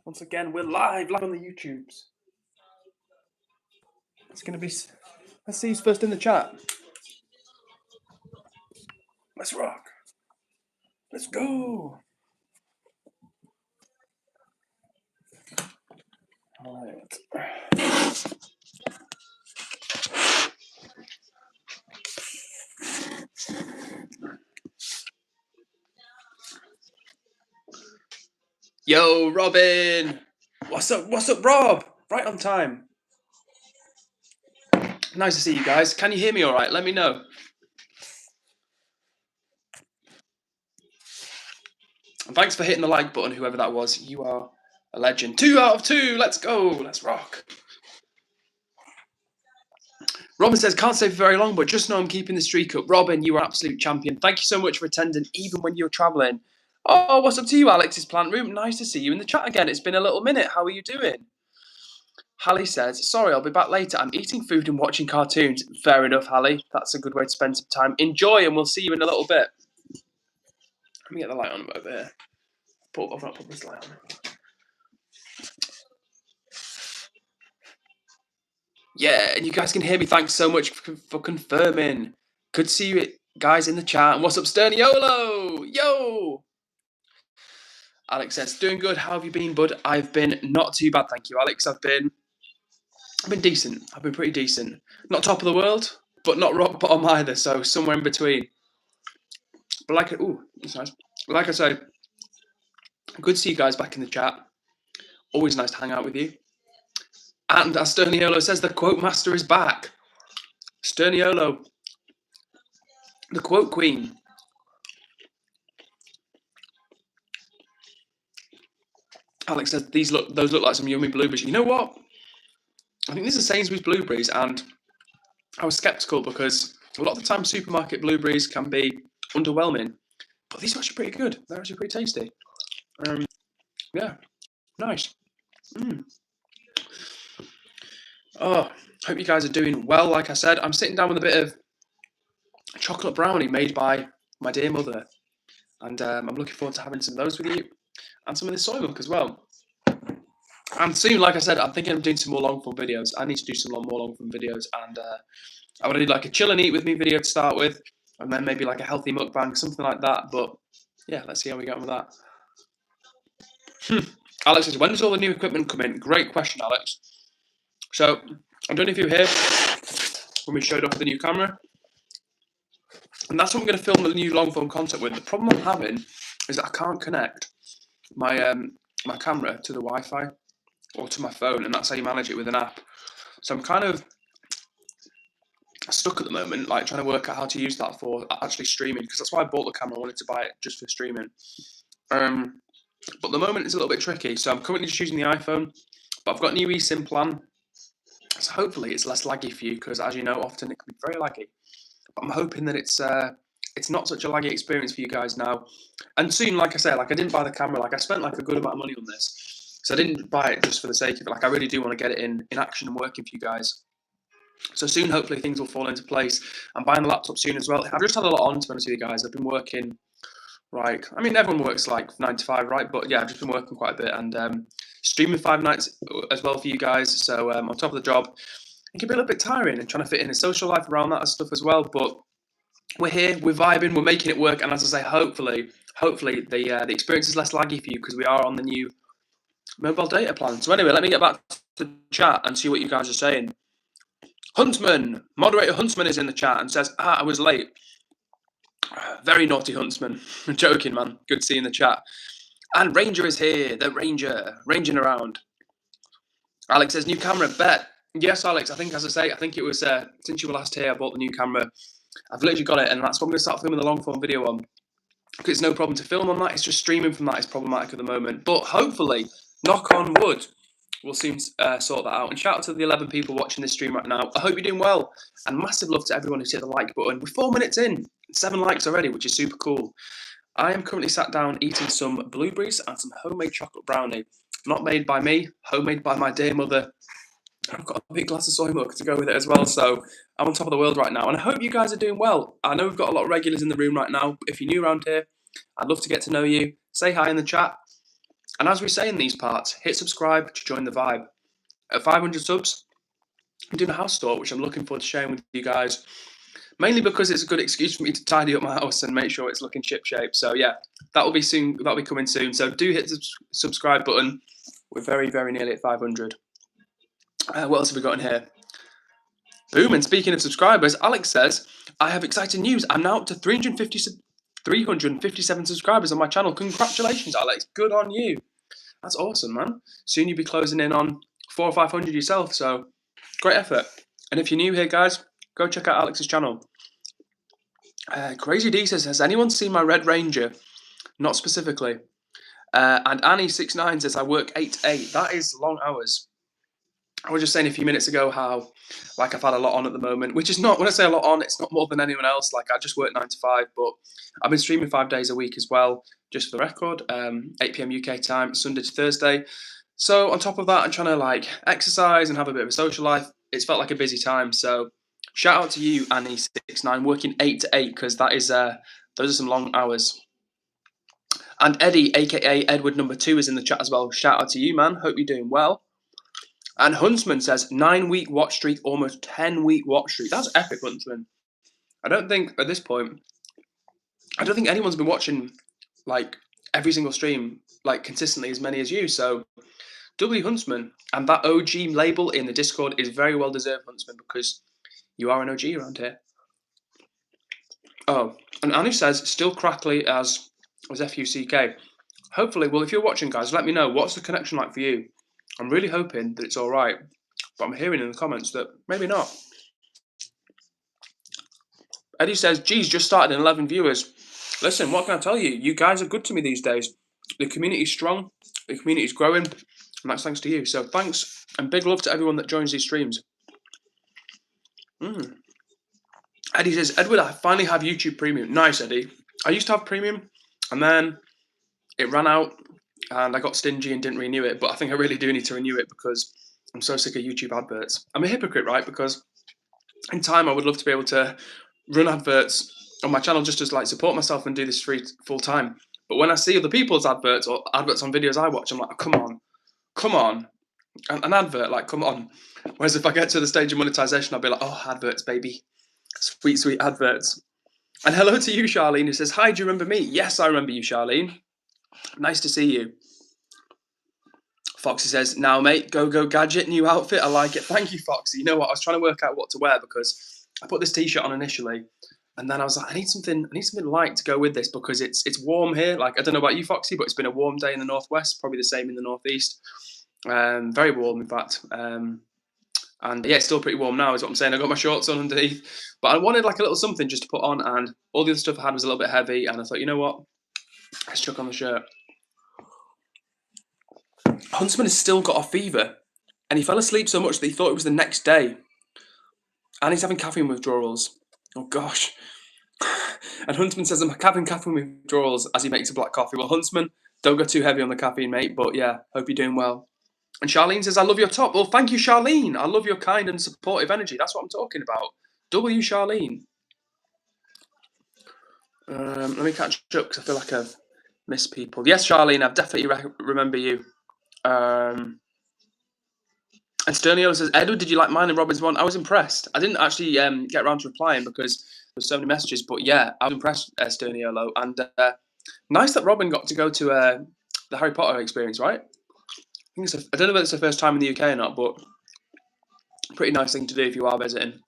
Once again, we're live on the YouTubes. It's going to be... Let's see who's first in the chat. Let's rock. Let's go. All right. Yo, Robin. What's up, Rob? Right on time. Nice to see you guys. Can you hear me all right? Let me know. And thanks for hitting the like button, whoever that was. You are a legend. 2 out of 2. Let's go. Let's rock. Robin says, can't stay for very long, but just know I'm keeping the streak up. Robin, you are absolute champion. Thank you so much for attending, even when you're travelling. Oh, what's up to you, Alex's Plant Room? Nice to see you in the chat again. It's been a little minute. How are you doing? Hallie says, sorry, I'll be back later. I'm eating food and watching cartoons. Fair enough, Hallie. That's a good way to spend some time. Enjoy, and we'll see you in a little bit. Let me get the light on over here. I've not put this light on. Yeah, and you guys can hear me. Thanks so much for confirming. Good to see you guys in the chat. And what's up, Sterniolo? Yo! Alex says, doing good. How have you been, bud? I've been not too bad, thank you, Alex. I've been decent. I've been pretty decent. Not top of the world, but not rock bottom either. So somewhere in between. But that's nice. Like I said, good to see you guys back in the chat. Always nice to hang out with you. And as Sterniolo says, the quote master is back. Sterniolo, the quote queen. Alex says those look like some yummy blueberries. You know what? I think this is Sainsbury's blueberries, and I was skeptical because a lot of the time supermarket blueberries can be underwhelming, but these are actually pretty good. They're actually pretty tasty. Yeah, nice. Oh, hope you guys are doing well. Like I said, I'm sitting down with a bit of chocolate brownie made by my dear mother, and I'm looking forward to having some of those with you, and some of this soy milk as well. And soon, like I said, I'm thinking of doing some more long-form videos. I need to do some more long-form videos, and I want to do like a chill and eat with me video to start with, and then maybe like a healthy mukbang, something like that. But yeah, let's see how we get on with that. Alex says, when does all the new equipment come in? Great question, Alex. So, I don't know if you were here when we showed off the new camera. And that's what I'm going to film the new long-form content with. The problem I'm having is that I can't connect my my camera to the Wi-Fi or to my phone, and that's how you manage it with an app. So I'm kind of stuck at the moment, like trying to work out how to use that for actually streaming, because that's why I bought the camera. I wanted to buy it just for streaming. But at the moment it's a little bit tricky. So I'm currently just using the iPhone, but I've got a new eSIM plan. So hopefully it's less laggy for you, because as you know, often it can be very laggy. But I'm hoping that it's not such a laggy experience for you guys now. And soon, like I said, like I didn't buy the camera, like I spent like a good amount of money on this. So I didn't buy it just for the sake of it. Like I really do want to get it in action and working for you guys. So soon, hopefully things will fall into place. I'm buying the laptop soon as well. I've just had a lot on, to be honest with you guys. I've been working, right? I mean, everyone works like 9 to 5, right? But yeah, I've just been working quite a bit, and streaming 5 nights as well for you guys. So on top of the job, it can be a little bit tiring, and trying to fit in a social life around that and stuff as well. But we're here, we're vibing, we're making it work. And as I say, hopefully the experience is less laggy for you, because we are on the new mobile data plan. So anyway, let me get back to the chat and see what you guys are saying. Huntsman, moderator Huntsman is in the chat and says, I was late. Very naughty Huntsman. I'm joking, man. Good to see you in the chat. And Ranger is here, the Ranger, ranging around. Alex says, new camera, bet. Yes, Alex, I think, as I say, I think it was since you were last here, I bought the new camera. I've literally got it, and that's what I'm going to start filming the long-form video on. Because it's no problem to film on that, it's just streaming from that is problematic at the moment. But hopefully, knock on wood, we'll soon sort that out. And shout out to the 11 people watching this stream right now. I hope you're doing well. And massive love to everyone who's hit the like button. We're 4 minutes in, 7 likes already, which is super cool. I am currently sat down eating some blueberries and some homemade chocolate brownie. Not made by me, homemade by my dear mother. I've got a big glass of soy milk to go with it as well. So I'm on top of the world right now. And I hope you guys are doing well. I know we've got a lot of regulars in the room right now. If you're new around here, I'd love to get to know you. Say hi in the chat. And as we say in these parts, hit subscribe to join the vibe. At 500 subs, I'm doing a house tour, which I'm looking forward to sharing with you guys. Mainly because it's a good excuse for me to tidy up my house and make sure it's looking ship-shape. So yeah, that'll be soon. That'll be coming soon. So do hit the subscribe button. We're very, very nearly at 500. What else have we got in here? Boom, and speaking of subscribers, Alex says, I have exciting news. I'm now up to 357 subscribers on my channel. Congratulations, Alex. Good on you. That's awesome, man. Soon you'll be closing in on 400 or 500 yourself, so great effort. And if you're new here, guys, go check out Alex's channel. Crazy D says, has anyone seen my Red Ranger? Not specifically. And Annie69 says, I work 8 to 8. That is long hours. I was just saying a few minutes ago how, like, I've had a lot on at the moment, which is not, when I say a lot on, it's not more than anyone else. Like, I just work 9 to 5, but I've been streaming 5 days a week as well, just for the record, 8 p.m. UK time, Sunday to Thursday. So on top of that, I'm trying to, like, exercise and have a bit of a social life. It's felt like a busy time. So shout out to you, Annie69, working 8 to 8, because that is, those are some long hours. And Eddie, aka Edward number 2, is in the chat as well. Shout out to you, man. Hope you're doing well. And Huntsman says 9-week watch streak, almost 10-week watch streak. That's epic, Huntsman. I don't think at this point, I don't think anyone's been watching like every single stream like consistently as many as you. So W Huntsman, and that OG label in the Discord is very well deserved, Huntsman, because you are an OG around here. Oh, and Anu says still crackly as FUCK. Hopefully, well, if you're watching, guys, let me know what's the connection like for you. I'm really hoping that it's all right, but I'm hearing in the comments that maybe not. Eddie says, geez, just started 11 viewers. Listen, what can I tell you? You guys are good to me these days. The community's strong, the community's growing, and that's thanks to you. So thanks, and big love to everyone that joins these streams. Eddie says, Edward, I finally have YouTube Premium. Nice, Eddie. I used to have Premium, and then it ran out, and I got stingy and didn't renew it, but I think I really do need to renew it because I'm so sick of YouTube adverts. I'm a hypocrite, right? Because in time, I would love to be able to run adverts on my channel just to like support myself and do this free full time. But when I see other people's adverts or adverts on videos I watch, I'm like, oh, come on. An advert, like, come on. Whereas if I get to the stage of monetization, I'll be like, oh, adverts, baby. Sweet, sweet adverts. And hello to you, Charlene, who says, hi, do you remember me? Yes, I remember you, Charlene. Nice to see you. Foxy says, now, mate, go gadget, new outfit. I like it. Thank you, Foxy. You know what? I was trying to work out what to wear because I put this t-shirt on initially, and then I was like, I need something light to go with this because it's warm here. Like, I don't know about you, Foxy, but it's been a warm day in the northwest, probably the same in the northeast. Very warm, in fact. And yeah, it's still pretty warm now, is what I'm saying. I got my shorts on underneath, but I wanted like a little something just to put on, and all the other stuff I had was a little bit heavy, and I thought, you know what? Let's chuck on the shirt. Huntsman has still got a fever, and he fell asleep so much that he thought it was the next day. And he's having caffeine withdrawals. Oh, gosh. And Huntsman says, I'm having caffeine withdrawals as he makes a black coffee. Well, Huntsman, don't go too heavy on the caffeine, mate, but yeah, hope you're doing well. And Charlene says, I love your top. Well, thank you, Charlene. I love your kind and supportive energy. That's what I'm talking about. W Charlene. Let me catch up because I feel like I've missed people. Yes, Charlene, I definitely remember you. And Sternio says, Edward, did you like mine and Robin's one? I was impressed. I didn't actually get around to replying because there's so many messages, but yeah, I was impressed, Sterniolo. And nice that Robin got to go to the Harry Potter experience, right? I don't know whether it's the first time in the UK or not, but pretty nice thing to do if you are visiting.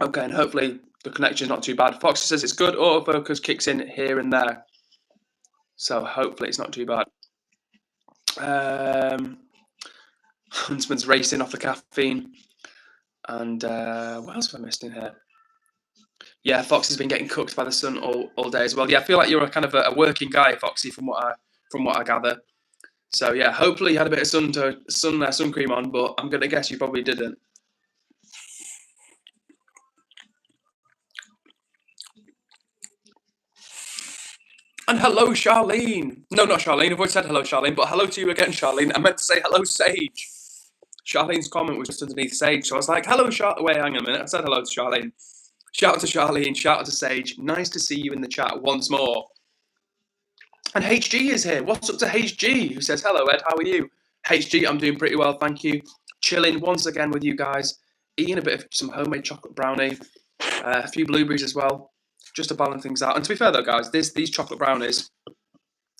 Okay, and hopefully the connection's not too bad. Foxy says it's good. Autofocus kicks in here and there. So hopefully it's not too bad. Huntsman's racing off the caffeine. And what else have I missed in here? Yeah, Foxy's been getting cooked by the sun all day as well. Yeah, I feel like you're a kind of a working guy, Foxy, from what I gather. So yeah, hopefully you had a bit of sun cream on, but I'm gonna guess you probably didn't. And hello, Charlene. No, not Charlene. I've already said hello, Charlene, but hello to you again, Charlene. I meant to say hello, Sage. Charlene's comment was just underneath Sage, so I was like, hello, Charlene. Wait, hang on a minute. I said hello to Charlene. Shout out to Charlene, shout out to Sage. Nice to see you in the chat once more. And HG is here. What's up to HG? Who says, hello, Ed, how are you? HG, I'm doing pretty well, thank you. Chilling once again with you guys. Eating a bit of some homemade chocolate brownie. A few blueberries as well, just to balance things out. And to be fair though, guys, these chocolate brownies,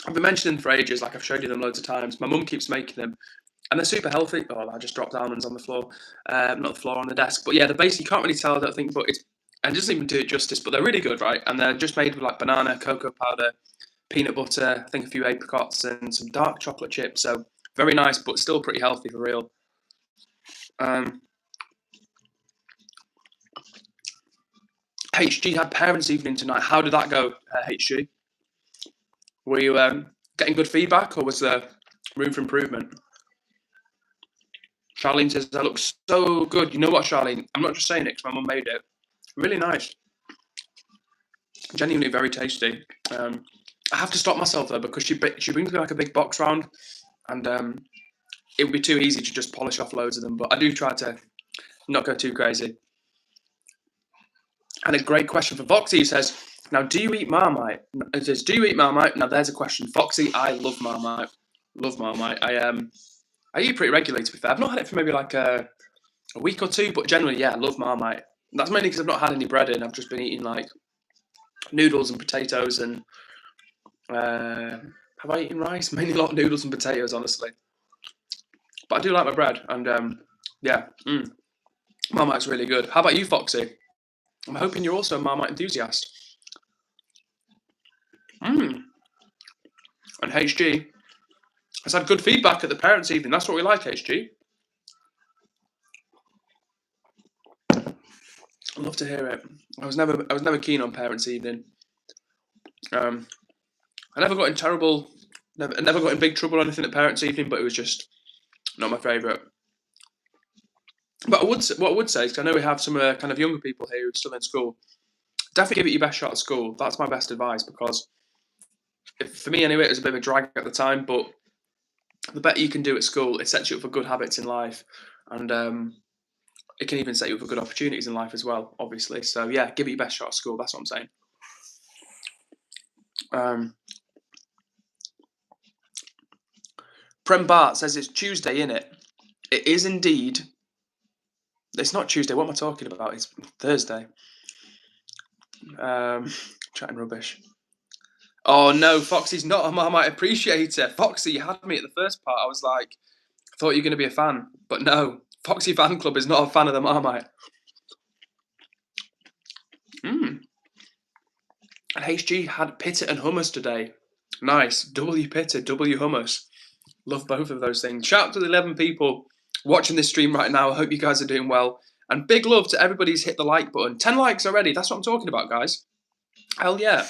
I've been mentioning them for ages, like I've showed you them loads of times. My mum keeps making them, and they're super healthy. Oh, I just dropped almonds on the floor. Not the floor, on the desk. But yeah, they're basically, you can't really tell, I don't think, but it doesn't even do it justice, but they're really good, right? And they're just made with like banana, cocoa powder, peanut butter, I think a few apricots, and some dark chocolate chips. So very nice, but still pretty healthy for real. HG had parents' evening tonight. How did that go, HG? Were you getting good feedback, or was there room for improvement? Charlene says, that looks so good. You know what, Charlene? I'm not just saying it because my mum made it. Really nice. Genuinely very tasty. I have to stop myself, though, because she brings me like a big box round, and it would be too easy to just polish off loads of them. But I do try to not go too crazy. And a great question for Foxy, who says, now, do you eat Marmite? It says, do you eat Marmite? Now, there's a question. Foxy, I love Marmite. Love Marmite. I eat pretty regularly, to be fair. I've not had it for maybe like a week or two, but generally, yeah, I love Marmite. That's mainly because I've not had any bread in. I've just been eating like noodles and potatoes and have I eaten rice? Mainly a lot of noodles and potatoes, honestly. But I do like my bread, and yeah, Marmite's really good. How about you, Foxy? I'm hoping you're also a Marmite enthusiast. And HG has had good feedback at the parents' evening. That's what we like, HG. I'd love to hear it. I was never keen on parents' evening. I never got in big trouble or anything at parents' evening, but it was just not my favourite. But what I would say is, 'cause I know we have some kind of younger people here who are still in school, definitely give it your best shot at school. That's my best advice, because for me anyway, it was a bit of a drag at the time, but the better you can do at school, it sets you up for good habits in life, and it can even set you up for good opportunities in life as well, obviously. So yeah, give it your best shot at school. That's what I'm saying. Prem Bart says it's Tuesday, innit? It is indeed. It's not Tuesday. What am I talking about? It's Thursday. Chatting rubbish. Oh no, Foxy's not a Marmite appreciator. Foxy, you had me at the first part. I was like, I thought you were going to be a fan, but no. Foxy Fan Club is not a fan of the Marmite. And HG had pita and hummus today. Nice. W pita, W hummus. Love both of those things. Shout out to the 11 people watching this stream right now. I hope you guys are doing well. And big love to everybody who's hit the like button. 10 likes already. That's what I'm talking about, guys. Hell yeah.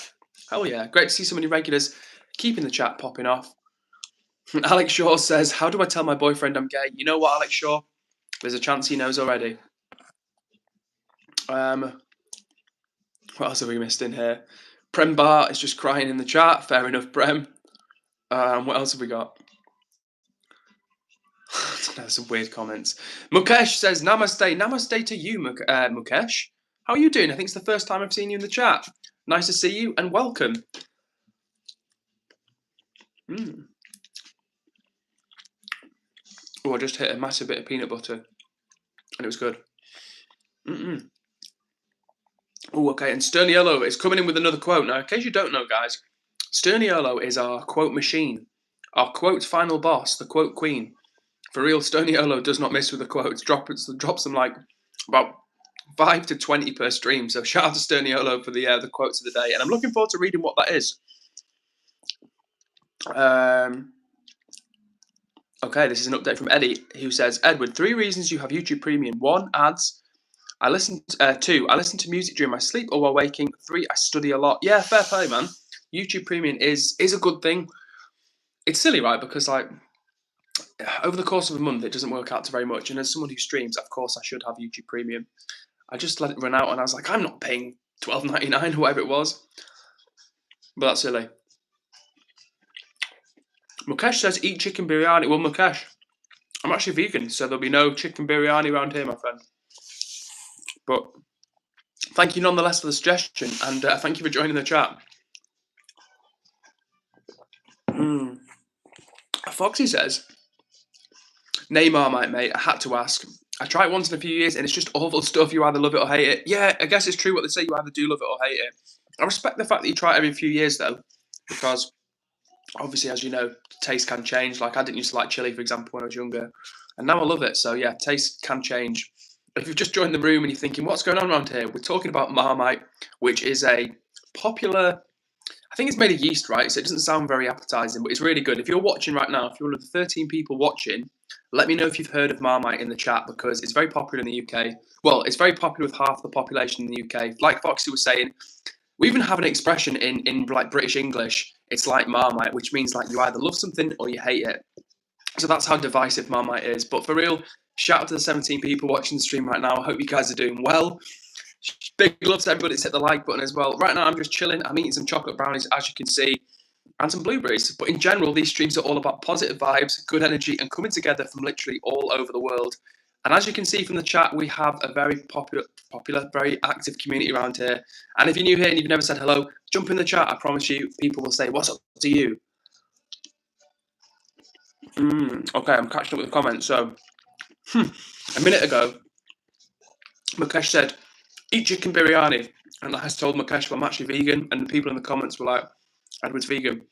Hell yeah. Great to see so many regulars keeping the chat popping off. Alex Shaw says, how do I tell my boyfriend I'm gay? You know what, Alex Shaw? There's a chance he knows already. What else have we missed in here? Prem Bar is just crying in the chat. Fair enough, Prem. What else have we got? Some weird comments. Mukesh says, namaste. Namaste to you, Mukesh. How are you doing? I think it's the first time I've seen you in the chat. Nice to see you and welcome. Oh, I just hit a massive bit of peanut butter and it was good. Oh, okay. And Sterniolo is coming in with another quote. Now, in case you don't know, guys, Sterniolo is our quote machine, our quote final boss, the quote queen. For real, Sterniolo does not miss with the quotes. Drops them like about 5 to 20 per stream. So shout out to Sterniolo for the quotes of the day. And I'm looking forward to reading what that is. Okay, this is an update from Eddie, who says, Edward, 3 reasons you have YouTube Premium. 1, ads. 2, I listen to music during my sleep or while waking. 3, I study a lot. Yeah, fair play, man. YouTube Premium is a good thing. It's silly, right? Because like over the course of a month, it doesn't work out to very much. And as someone who streams, of course, I should have YouTube Premium. I just let it run out, and I was like, I'm not paying $12.99 or whatever it was. But that's silly. Mukesh says, eat chicken biryani. Well, Mukesh, I'm actually vegan, so there'll be no chicken biryani around here, my friend. But thank you nonetheless for the suggestion, and thank you for joining the chat. Foxy says, "Nay, Marmite, mate, I had to ask. I try it once in a few years, and it's just awful stuff. You either love it or hate it." Yeah, I guess it's true what they say. You either do love it or hate it. I respect the fact that you try it every few years, though, because obviously, as you know, taste can change. Like, I didn't used to like chili, for example, when I was younger, and now I love it. So yeah, taste can change. If you've just joined the room and you're thinking, what's going on around here? We're talking about Marmite, which is a popular, I think it's made of yeast, right? So it doesn't sound very appetizing, but it's really good. If you're watching right now, if you're one of the 13 people watching, let me know if you've heard of Marmite in the chat, because it's very popular in the UK. Well, it's very popular with half the population in the UK. Like Foxy was saying, we even have an expression in like British English. It's like Marmite, which means like you either love something or you hate it. So that's how divisive Marmite is. But for real, shout out to the 17 people watching the stream right now. I hope you guys are doing well. Big love to everybody that's hit the like button as well. Right now, I'm just chilling. I'm eating some chocolate brownies, as you can see, and some blueberries. But in general, these streams are all about positive vibes, good energy, and coming together from literally all over the world. And as you can see from the chat, we have a very popular, very active community around here. And if you're new here and you've never said hello, jump in the chat. I promise you, people will say, "What's up to you?" Okay, I'm catching up with the comments. So, a minute ago, Mukesh said, "Eat chicken biryani." And I told Mukesh, well, I'm actually vegan. And the people in the comments were like, "Edward's vegan."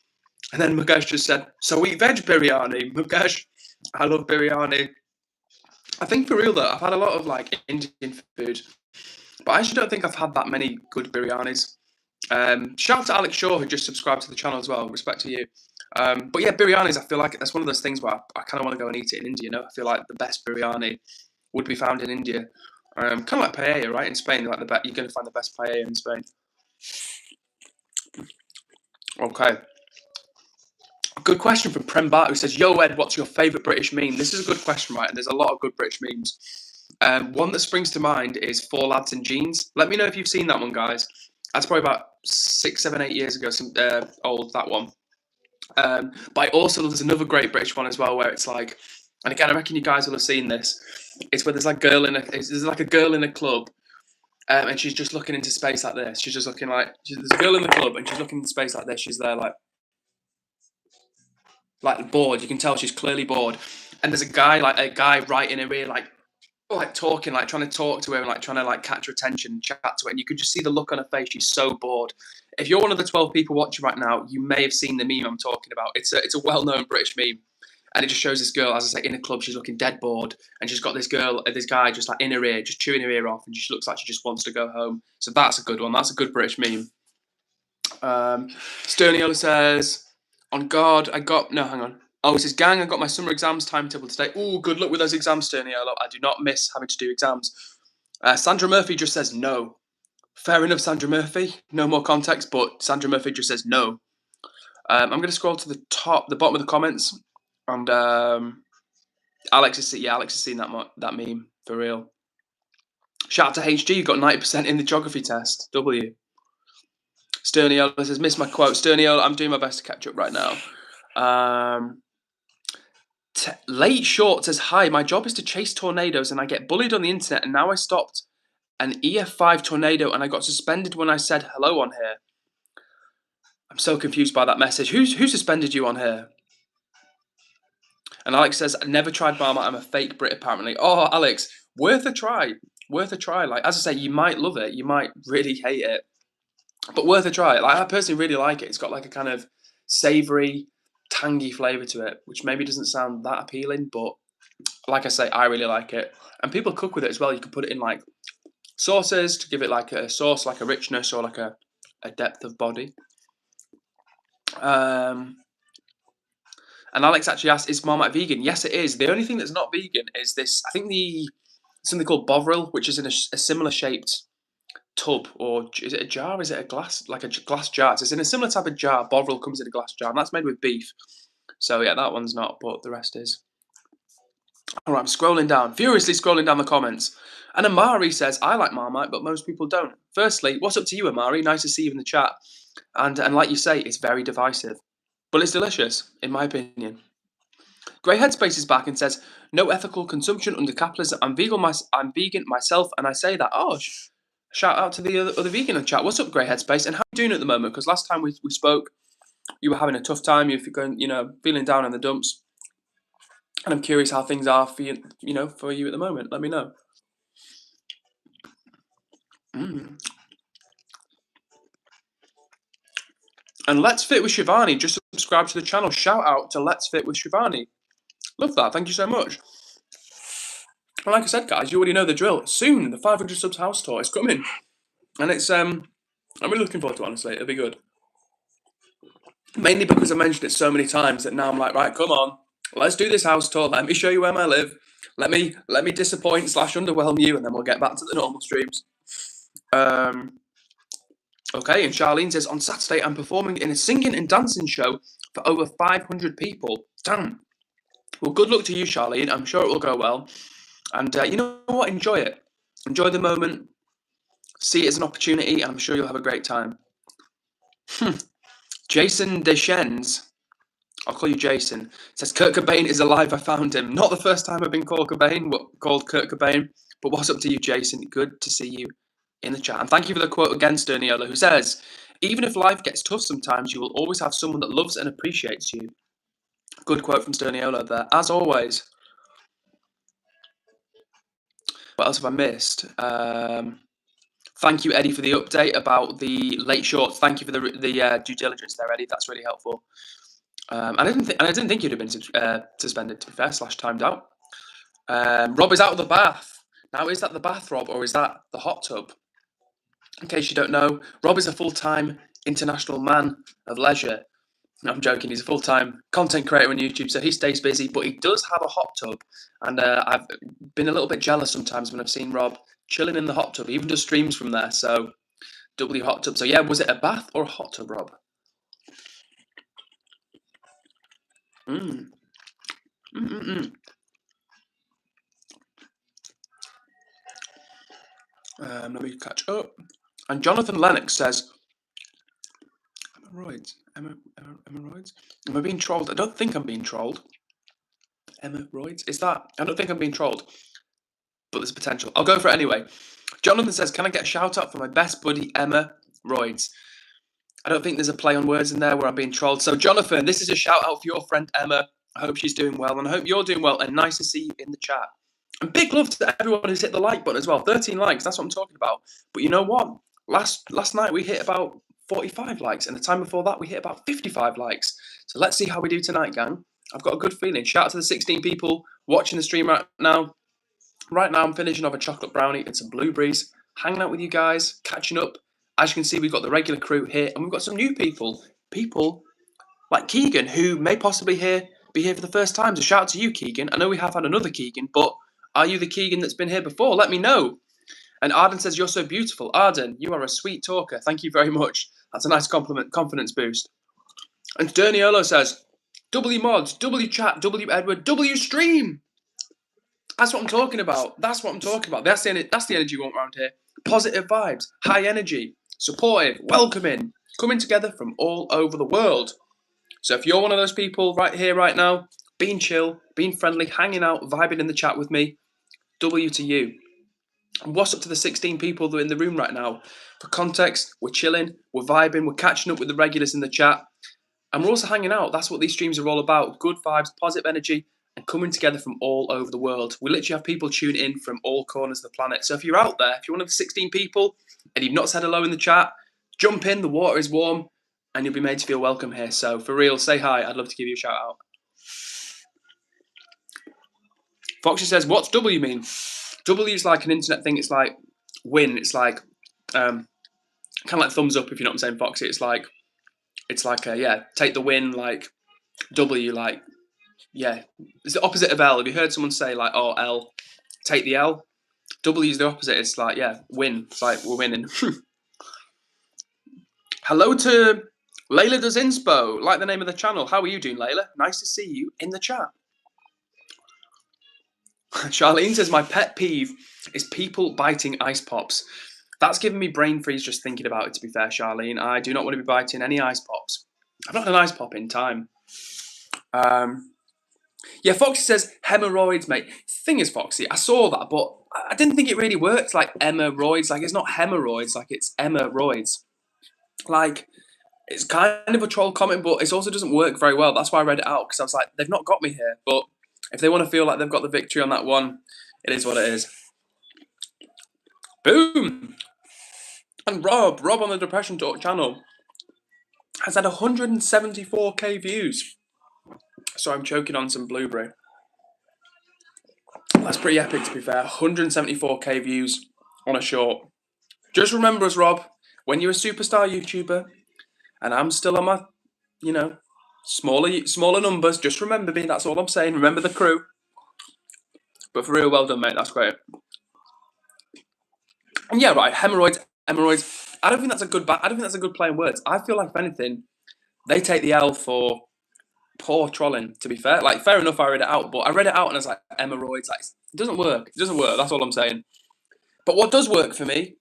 And then Mukesh just said, "So eat veg biryani." Mukesh, I love biryani. I think for real though, I've had a lot of like Indian food, but I actually don't think I've had that many good biryanis. Shout out to Alex Shaw, who just subscribed to the channel as well. Respect to you. But yeah, biryanis, I feel like that's one of those things where I kind of want to go and eat it in India. You know, I feel like the best biryani would be found in India. Kind of like paella, right? In Spain, like you're going to find the best paella in Spain. Okay. Good question from Prem Bart, who says, "Yo, Ed, what's your favourite British meme?" This is a good question, right? And there's a lot of good British memes. One that springs to mind is Four Lads in Jeans. Let me know if you've seen that one, guys. That's probably about 6, 7, 8 years ago, old, that one. But also, there's another great British one as well, where it's like, and again, I reckon you guys will have seen this. It's where there's like a girl in a club, and she's just looking into space like this. She's just looking like, there's a girl in the club, and she's looking into space like this. She's there like bored. You can tell she's clearly bored. And there's a guy right in her ear, like talking, like trying to talk to her, and like trying to like catch her attention and chat to her. And you could just see the look on her face. She's so bored. If you're one of the 12 people watching right now, you may have seen the meme I'm talking about. It's a well-known British meme, and it just shows this girl, as I say, in a club. She's looking dead bored, and she's got this guy just like in her ear, just chewing her ear off, and she looks like she just wants to go home. So that's a good one. That's a good British meme. Sterniola says, "On God, hang on. Oh, it says, gang, I got my summer exams timetable today." Oh, good luck with those exams, Sterniola. I do not miss having to do exams. Sandra Murphy just says no. Fair enough, Sandra Murphy. No more context, but Sandra Murphy just says no. I'm going to scroll to the bottom of the comments, and Alex has seen that meme for real. Shout out to HG, you got 90% in the geography test. W. Sterniola says, "Miss my quote." Sterniola, I'm doing my best to catch up right now. Late Short says, "Hi, my job is to chase tornadoes and I get bullied on the internet, and now I stopped an EF5 tornado and I got suspended when I said hello on here." I'm so confused by that message. Who suspended you on here? And Alex says, "I never tried Marmite. I'm a fake Brit apparently." Oh, Alex, worth a try. Worth a try. Like, as I say, you might love it. You might really hate it. But worth a try. Like, I personally really like it. It's got like a kind of savoury, tangy flavour to it, which maybe doesn't sound that appealing, but like I say, I really like it. And people cook with it as well. You can put it in like sauces to give it like a sauce, like a richness or like a depth of body. And Alex actually asked, "Is Marmite vegan?" Yes, it is. The only thing that's not vegan is this, I think something called Bovril, which is in a similar shaped tub, or is it a jar? Is it a glass, like a glass jar? It's in a similar type of jar. Bovril comes in a glass jar, and that's made with beef. So yeah, that one's not, but the rest is. All right, I'm scrolling down, furiously scrolling down the comments. And Amari says, "I like Marmite, but most people don't." Firstly, what's up to you, Amari? Nice to see you in the chat. And like you say, it's very divisive, but it's delicious, in my opinion. Grey Headspace is back and says, "No ethical consumption under capitalism. I'm vegan myself, and I say that." Oh, Shout out to the other vegan in the chat. What's up, Grey Headspace? And how are you doing at the moment? Because last time we spoke, you were having a tough time. You're going, feeling down in the dumps. And I'm curious how things are for you, for you at the moment. Let me know. Mm. And Let's Fit with Shivani, just subscribe to the channel. Shout out to Let's Fit with Shivani. Love that. Thank you so much. And like I said, guys, you already know the drill. Soon, the 500 subs house tour is coming. And it's, I'm really looking forward to it, honestly. It'll be good. Mainly because I mentioned it so many times that now I'm like, right, come on. Let's do this house tour. Let me show you where I live. Let me disappoint / underwhelm you, and then we'll get back to the normal streams. Okay, and Charlene says, on Saturday, I'm performing in a singing and dancing show for over 500 people. Damn. Well, good luck to you, Charlene. I'm sure it will go well. And you know what? Enjoy it. Enjoy the moment. See it as an opportunity, and I'm sure you'll have a great time. Jason Deschennes, I'll call you Jason, says, Kurt Cobain is alive. I found him. Not the first time I've been called Kurt Cobain, but what's up to you, Jason? Good to see you in the chat. And thank you for the quote again, Sterniola, who says, even if life gets tough sometimes, you will always have someone that loves and appreciates you. Good quote from Sterniola there, as always. What else have I missed? Thank you, Eddie, for the update about the late shorts. Thank you for the due diligence there, Eddie. That's really helpful. I didn't think you'd have been suspended, to be fair, / timed out. Rob is out of the bath. Now, is that the bath, Rob, or is that the hot tub? In case you don't know, Rob is a full-time international man of leisure. No, I'm joking. He's a full-time content creator on YouTube, so he stays busy, but he does have a hot tub. And I've been a little bit jealous sometimes when I've seen Rob chilling in the hot tub. He even does streams from there, so W hot tub. So yeah, was it a bath or a hot tub, Rob? Let me catch up. And Jonathan Lennox says, hemorrhoids. Hemorrhoids? Am I being trolled? I don't think I'm being trolled. Hemorrhoids? Is that? I don't think I'm being trolled, but there's potential. I'll go for it anyway. Jonathan says, can I get a shout out for my best buddy, Emma Royds? I don't think there's a play on words in there where I'm being trolled. So, Jonathan, this is a shout out for your friend, Emma. I hope she's doing well, and I hope you're doing well, and nice to see you in the chat. And big love to everyone who's hit the like button as well. 13 likes, that's what I'm talking about. But you know what? Last night we hit about 45 likes, and the time before that we hit about 55 likes. So let's see how we do tonight, gang. I've got a good feeling. Shout out to the 16 people watching the stream right now. Right now I'm finishing off a chocolate brownie and some blueberries, hanging out with you guys, catching up. As you can see, we've got the regular crew here, and we've got some new people. People like Keegan, who may possibly be here for the first time. So shout out to you, Keegan. I know we have had another Keegan, but are you the Keegan that's been here before? Let me know. And Arden says, you're so beautiful. Arden, you are a sweet talker. Thank you very much. That's a nice compliment, confidence boost. And Derniolo says, W mods, W chat, W Edward, W stream. That's what I'm talking about. That's what I'm talking about. That's the energy we want around here. Positive vibes, high energy, supportive, welcoming, coming together from all over the world. So if you're one of those people right here, right now, being chill, being friendly, hanging out, vibing in the chat with me, W to you. And what's up to the 16 people that are in the room right now? For context, we're chilling, we're vibing, we're catching up with the regulars in the chat, and we're also hanging out. That's what these streams are all about. Good vibes, positive energy, and coming together from all over the world. We literally have people tune in from all corners of the planet. So if you're out there, if you're one of the 16 people, and you've not said hello in the chat, jump in, the water is warm, and you'll be made to feel welcome here. So for real, say hi. I'd love to give you a shout out. Foxy says, what's W mean? W is like an internet thing. It's like win. It's like kind of like thumbs up, if you know what I'm saying, Foxy. It's like take the win. Like W, like yeah. It's the opposite of L. Have you heard someone say like, oh, L, take the L? W is the opposite. It's like win. It's like we're winning. Hello to Layla Does Inspo. Like the name of the channel. How are you doing, Layla? Nice to see you in the chat. Charlene says, my pet peeve is people biting ice pops. That's giving me brain freeze just thinking about it, to be fair, Charlene. I do not want to be biting any ice pops. I've not had an ice pop in time. Yeah, Foxy says, hemorrhoids, mate. Thing is, Foxy, I saw that, but I didn't think it really worked. Like Emma-roids, like it's not hemorrhoids, like it's Emma-roids. Like it's kind of a troll comment, but it also doesn't work very well. That's why I read it out because I was like, they've not got me here. But if they want to feel like they've got the victory on that one, it is what it is. Boom! And Rob on the Depression Talk channel has had 174k views. So I'm choking on some blueberry. That's pretty epic, to be fair. 174k views on a short. Just remember us, Rob, when you're a superstar YouTuber, and I'm still on my, smaller numbers, just remember me. That's all I'm saying. Remember the crew. But for real, well done, mate. That's great. And yeah, right. Hemorrhoids. I don't think that's a good play on words. I feel like, if anything, they take the L for poor trolling, to be fair. Like, fair enough, I read it out, but I read it out and I was like, hemorrhoids. Like, it doesn't work. That's all I'm saying. But what does work for me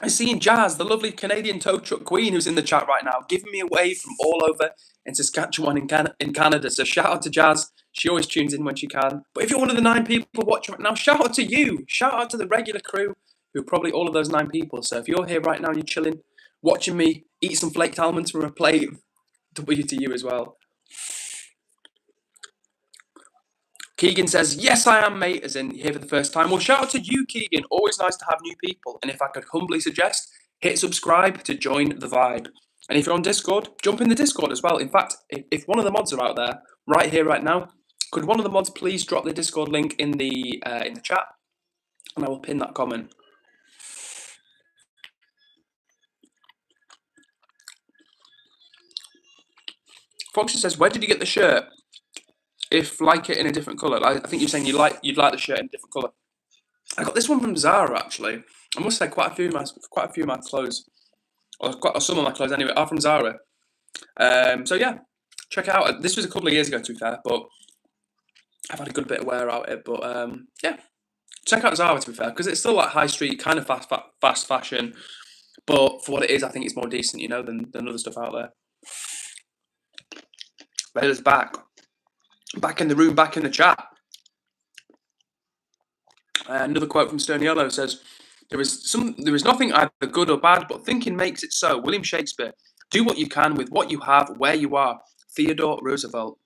is seeing Jazz, the lovely Canadian tow truck queen who's in the chat right now, giving me a wave from all over in Saskatchewan in Canada. So shout out to Jazz. She always tunes in when she can. But if you're one of the 9 people watching right now, shout out to you. Shout out to the regular crew, who are probably all of those 9 people. So if you're here right now and you're chilling, watching me eat some flaked almonds from a plate, W to you as well. Keegan says, yes, I am, mate, as in here for the first time. Well, shout out to you, Keegan. Always nice to have new people. And if I could humbly suggest, hit subscribe to join the vibe. And if you're on Discord, jump in the Discord as well. In fact, if one of the mods are out there, right here, right now, could one of the mods please drop the Discord link in the chat? And I will pin that comment. Foxy says, where did you get the shirt? If like it in a different colour. I think you're saying you'd like the shirt in a different colour. I got this one from Zara, actually. I must say quite a few of my clothes, or some of my clothes anyway, are from Zara. So yeah, check it out. This was a couple of years ago, to be fair, but I've had a good bit of wear out of it. But yeah, check out Zara, to be fair, because it's still like high street, kind of fast fashion. But for what it is, I think it's more decent, than other stuff out there. Layla's back in the room, back in the chat. Another quote from Stone Yellow says, there is nothing either good or bad, but thinking makes it so. William Shakespeare. Do what you can with what you have, where you are. Theodore Roosevelt.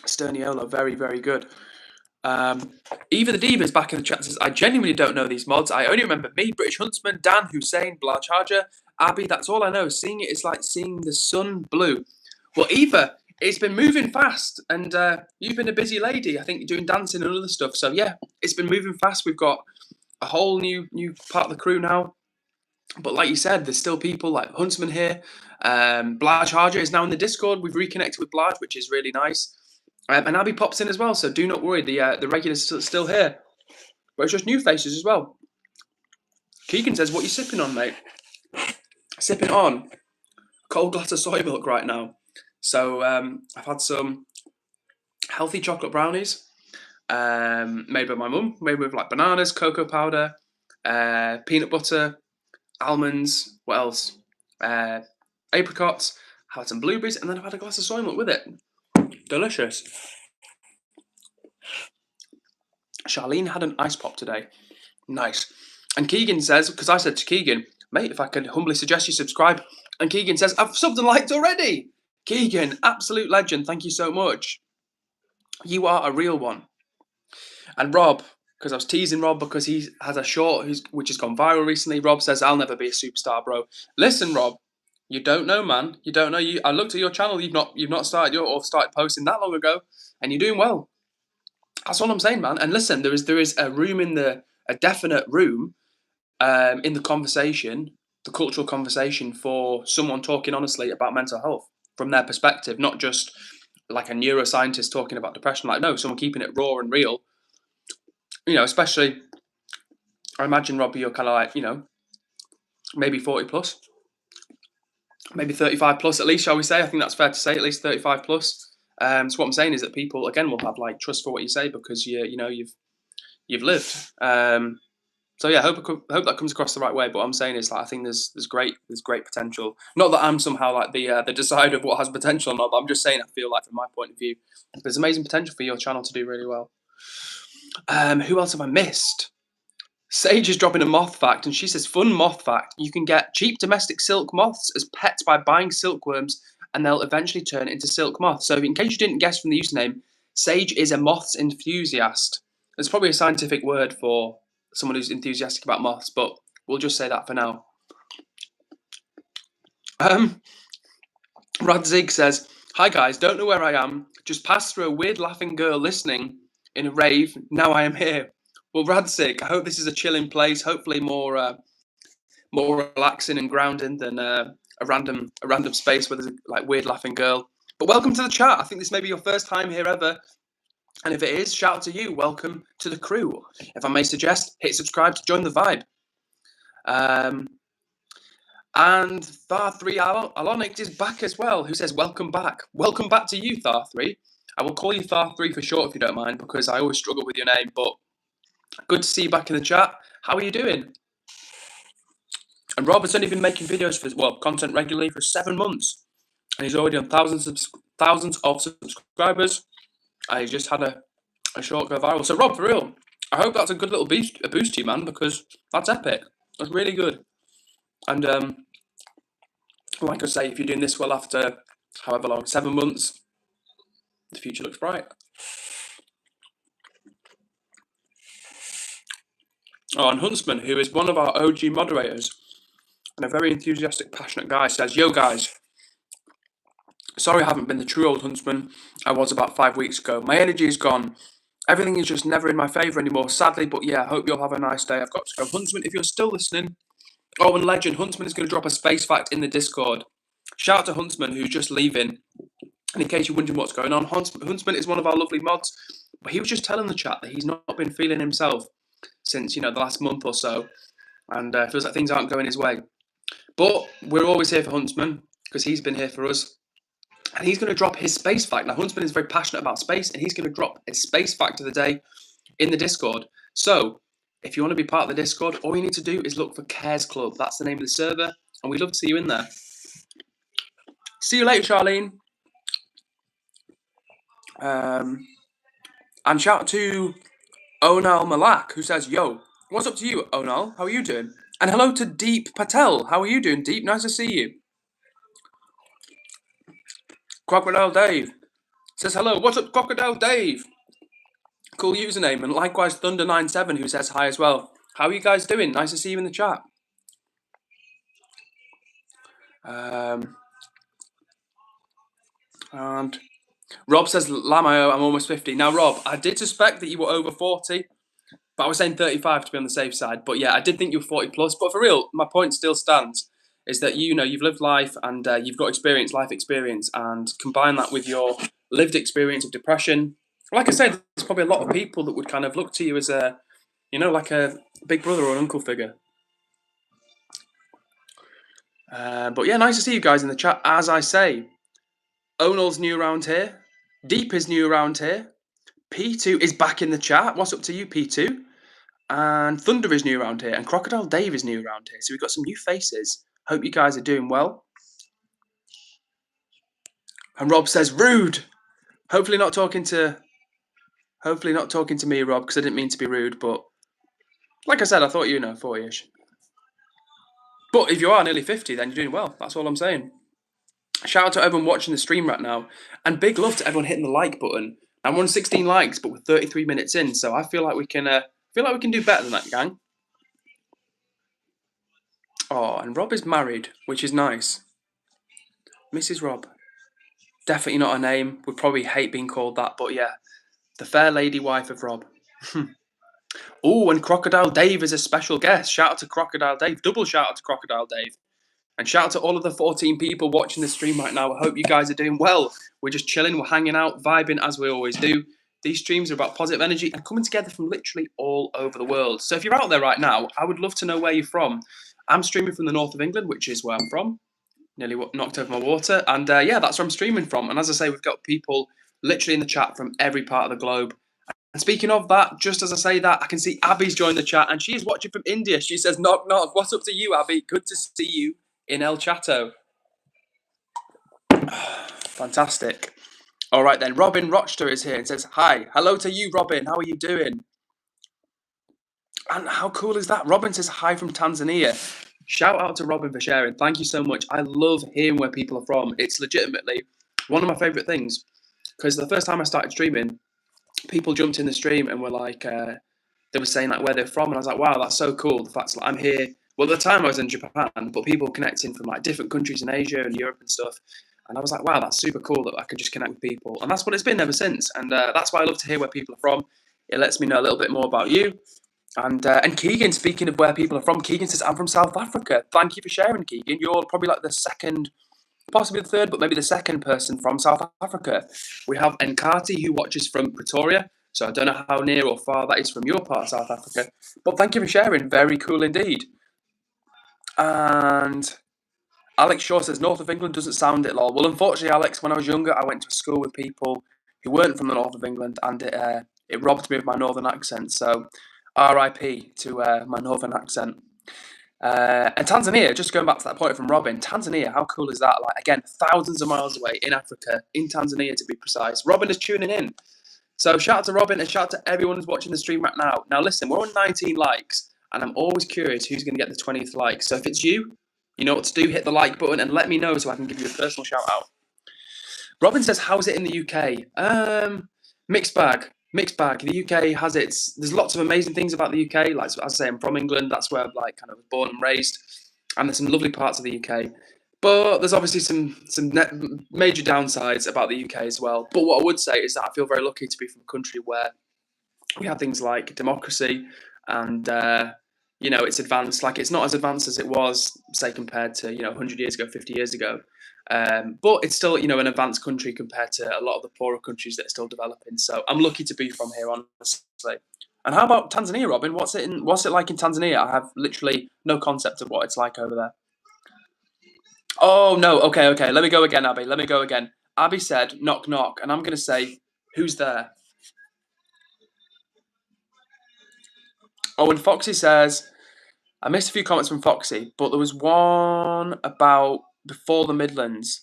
Stone Yellow, very, very good. Eva the Diva is back in the chat and says, I genuinely don't know these mods. I only remember me, British Huntsman, Dan, Hussein, Blanche Harger, Abby. That's all I know. Seeing it is like seeing the sun blue. Well, Eva, it's been moving fast, and you've been a busy lady. I think you're doing dancing and other stuff. So yeah, it's been moving fast. We've got a whole new part of the crew now. But like you said, there's still people like Huntsman here. Blanche Harger is now in the Discord. We've reconnected with Blanche, which is really nice. And Abby pops in as well. So do not worry, the regulars are still here. But it's just new faces as well. Keegan says, what are you sipping on, mate? Sipping on a cold glass of soy milk right now. So I've had some healthy chocolate brownies made by my mum, made with like bananas, cocoa powder, peanut butter, almonds, what else? Apricots. I've had some blueberries, and then I've had a glass of soy milk with it. Delicious. Charlene had an ice pop today. Nice. And Keegan says, because I said to Keegan, mate, if I could humbly suggest you subscribe. And Keegan says, I've subbed and liked already. Keegan, absolute legend. Thank you so much. You are a real one. And Rob, because I was teasing Rob because he has a short which has gone viral recently. Rob says, I'll never be a superstar, bro. Listen, Rob, you don't know, man. You don't know. I looked at your channel. You've not started started posting that long ago, and you're doing well. That's all I'm saying, man. And listen, there is a room a definite room in the conversation, the cultural conversation, for someone talking honestly about mental health from their perspective, not just like a neuroscientist talking about depression. Like, no, someone keeping it raw and real. Especially, I imagine, Robbie, you're kind of like, maybe 40 plus, maybe 35 plus at least, shall we say? I think that's fair to say, at least 35 plus. So what I'm saying is that people, again, will have like trust for what you say because you've lived. So yeah, I hope that comes across the right way. But what I'm saying is, like, I think there's great potential. Not that I'm somehow like the decider of what has potential or not, but I'm just saying I feel like from my point of view, there's amazing potential for your channel to do really well. Who else have I missed? Sage is dropping a moth fact, and she says, fun moth fact, you can get cheap domestic silk moths as pets by buying silkworms, and they'll eventually turn into silk moths. So in case you didn't guess from the username, Sage is a moths enthusiast. There's probably a scientific word for someone who's enthusiastic about moths, but we'll just say that for now. Radzig says, hi guys, don't know where I am, just passed through a weird laughing girl listening in a rave, now I am here. Well, Radzig, I hope this is a chilling place, hopefully more relaxing and grounding than a random space where there's a like weird laughing girl. But welcome to the chat. I think this may be your first time here ever. And if it is, shout out to you. Welcome to the crew. If I may suggest, hit subscribe to join the vibe. And Thar3 Alonic is back as well, who says, welcome back. Welcome back to you, Thar3. I will call you Thar3 for short if you don't mind, because I always struggle with your name. But good to see you back in the chat. How are you doing? And Rob has only been making videos content regularly for 7 months. And he's already on thousands of subscribers. I just had a short go viral. So Rob, for real, I hope that's a good little boost to you, man, because that's epic. That's really good. And like I say, if you're doing this well after however long, 7 months, the future looks bright. Oh, and Huntsman, who is one of our OG moderators and a very enthusiastic, passionate guy, says, yo guys, sorry I haven't been the true old Huntsman I was about 5 weeks ago. My energy is gone. Everything is just never in my favour anymore, sadly, but yeah, I hope you'll have a nice day. I've got to go. Huntsman, if you're still listening, oh, and Legend, Huntsman is going to drop a space fact in the Discord. Shout out to Huntsman, who's just leaving. And in case you're wondering what's going on, Huntsman is one of our lovely mods, but he was just telling the chat that he's not been feeling himself since, the last month or so, and feels like things aren't going his way. But we're always here for Huntsman, because he's been here for us. And he's going to drop his space fact. Now, Huntsman is very passionate about space, and he's going to drop a space fact of the day in the Discord. So, if you want to be part of the Discord, all you need to do is look for Cares Club. That's the name of the server, and we'd love to see you in there. See you later, Charlene. And shout out to Onal Malak, who says, yo, what's up to you, Onal? How are you doing? And hello to Deep Patel. How are you doing, Deep? Nice to see you. Crocodile Dave says, hello, what's up, Crocodile Dave? Cool username. And likewise, Thunder97, who says hi as well. How are you guys doing? Nice to see you in the chat. And Rob says, Lamayo, I'm almost 50. Now, Rob, I did suspect that you were over 40, but I was saying 35 to be on the safe side. But yeah, I did think you were 40 plus. But for real, my point still stands, is that you've lived life and you've got life experience, and combine that with your lived experience of depression. Like I said, there's probably a lot of people that would kind of look to you as like a big brother or an uncle figure. But yeah, nice to see you guys in the chat. As I say, Onal's new around here. Deep is new around here. P2 is back in the chat. What's up to you, P2? And Thunder is new around here. And Crocodile Dave is new around here. So we've got some new faces. Hope you guys are doing well. And Rob says, rude. Hopefully not talking to me, Rob, because I didn't mean to be rude. But like I said, I thought 40-ish. But if you are nearly 50, then you're doing well. That's all I'm saying. Shout out to everyone watching the stream right now. And big love to everyone hitting the like button. I'm on 16 likes, but we're 33 minutes in. So I feel like we can do better than that, gang. Oh, and Rob is married, which is nice. Mrs. Rob. Definitely not a name. Would probably hate being called that, but yeah. The fair lady wife of Rob. Oh, and Crocodile Dave is a special guest. Shout out to Crocodile Dave. Double shout out to Crocodile Dave. And shout out to all of the 14 people watching the stream right now. I hope you guys are doing well. We're just chilling, we're hanging out, vibing as we always do. These streams are about positive energy and coming together from literally all over the world. So if you're out there right now, I would love to know where you're from. I'm streaming from the north of England, which is where I'm from. Nearly knocked over my water. And yeah, that's where I'm streaming from. And as I say, we've got people literally in the chat from every part of the globe. And speaking of that, just as I say that, I can see Abby's joined the chat and she is watching from India. She says, knock, knock. What's up to you, Abby? Good to see you in El Chato. Fantastic. All right then, Robin Rochester is here and says, hi. Hello to you, Robin. How are you doing? And how cool is that? Robin says hi from Tanzania. Shout out to Robin for sharing. Thank you so much. I love hearing where people are from. It's legitimately one of my favourite things. Because the first time I started streaming, people jumped in the stream and were like, they were saying like where they're from, and I was like, wow, that's so cool. The fact that I'm here. Well, at the time I was in Japan, but people connecting from like different countries in Asia and Europe and stuff. And I was like, wow, that's super cool that I can just connect with people. And that's what it's been ever since. And that's why I love to hear where people are from. It lets me know a little bit more about you. And Keegan, speaking of where people are from, Keegan says, I'm from South Africa. Thank you for sharing, Keegan. You're probably like the second, possibly the third, but maybe the second person from South Africa. We have Nkati, who watches from Pretoria. So I don't know how near or far that is from your part of South Africa. But thank you for sharing. Very cool indeed. And Alex Shaw says, North of England doesn't sound it, lol. Well, unfortunately, Alex, when I was younger, I went to a school with people who weren't from the North of England, and it robbed me of my northern accent. So RIP to my northern accent. And Tanzania, just going back to that point from Robin, Tanzania, how cool is that? Like, again, thousands of miles away in Africa, in Tanzania to be precise. Robin is tuning in. So shout out to Robin and shout out to everyone who's watching the stream right now. Now listen, we're on 19 likes, and I'm always curious who's going to get the 20th like. So if it's you, you know what to do, hit the like button and let me know so I can give you a personal shout out. Robin says, how's it in the UK? Mixed bag. Mixed bag. The UK has its. There's lots of amazing things about the UK. Like as I say, I'm from England. That's where I kind of was born and raised. And there's some lovely parts of the UK. But there's obviously some major downsides about the UK as well. But what I would say is that I feel very lucky to be from a country where we have things like democracy and it's advanced. Like it's not as advanced as it was, say, compared to 100 years ago, 50 years ago. But it's still, an advanced country compared to a lot of the poorer countries that are still developing. So I'm lucky to be from here, honestly. And how about Tanzania, Robin? What's it like in Tanzania? I have literally no concept of what it's like over there. Oh no, okay. Let me go again, Abby. Let me go again. Abby said, knock knock, and I'm gonna say, who's there? Oh, and Foxy says, I missed a few comments from Foxy, but there was one about before the Midlands.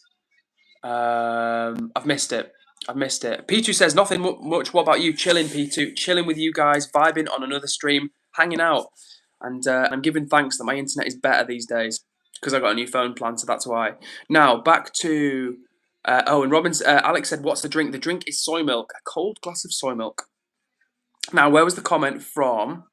I've missed it. P2 says, nothing much. What about you? Chilling, P2. Chilling with you guys, vibing on another stream, hanging out. And I'm giving thanks that my internet is better these days because I got a new phone plan, so that's why. Now, back to... and Robin's... Alex said, what's the drink? The drink is soy milk. A cold glass of soy milk. Now, where was the comment from?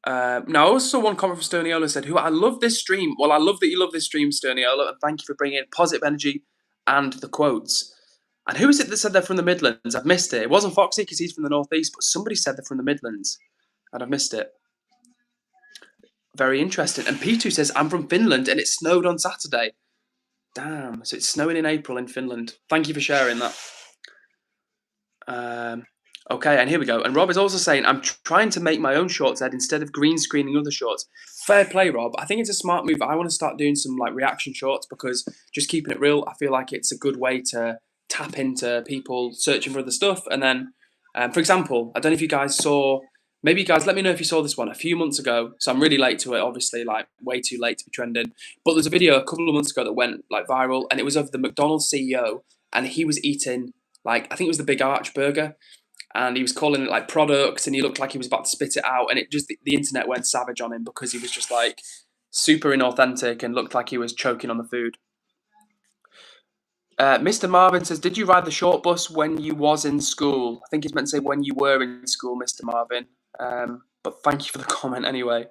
Now, also one comment from Sterniola said, I love this stream. Well, I love that you love this stream, Sterniola, and thank you for bringing positive energy and the quotes. And who is it that said they're from the Midlands? I've missed it. It wasn't Foxy because he's from the Northeast, but somebody said they're from the Midlands, and I've missed it. Very interesting. And P2 says, I'm from Finland, and it snowed on Saturday. Damn, so it's snowing in April in Finland. Thank you for sharing that. Okay, and here we go. And Rob is also saying, I'm trying to make my own shorts, Ed, instead of green screening other shorts. Fair play, Rob. I think it's a smart move. I want to start doing some reaction shorts because just keeping it real, I feel like it's a good way to tap into people searching for other stuff. And then, for example, I don't know if you guys saw, maybe you guys let me know if you saw this one a few months ago. So I'm really late to it, obviously, way too late to be trending. But there's a video a couple of months ago that went viral, and it was of the McDonald's CEO, and he was eating I think it was the Big Arch burger. And he was calling it products, and he looked like he was about to spit it out, and it just the internet went savage on him because he was just super inauthentic and looked like he was choking on the food. Mr. Marvin says, did you ride the short bus when you was in school? I think he's meant to say when you were in school, Mr. Marvin. But thank you for the comment anyway.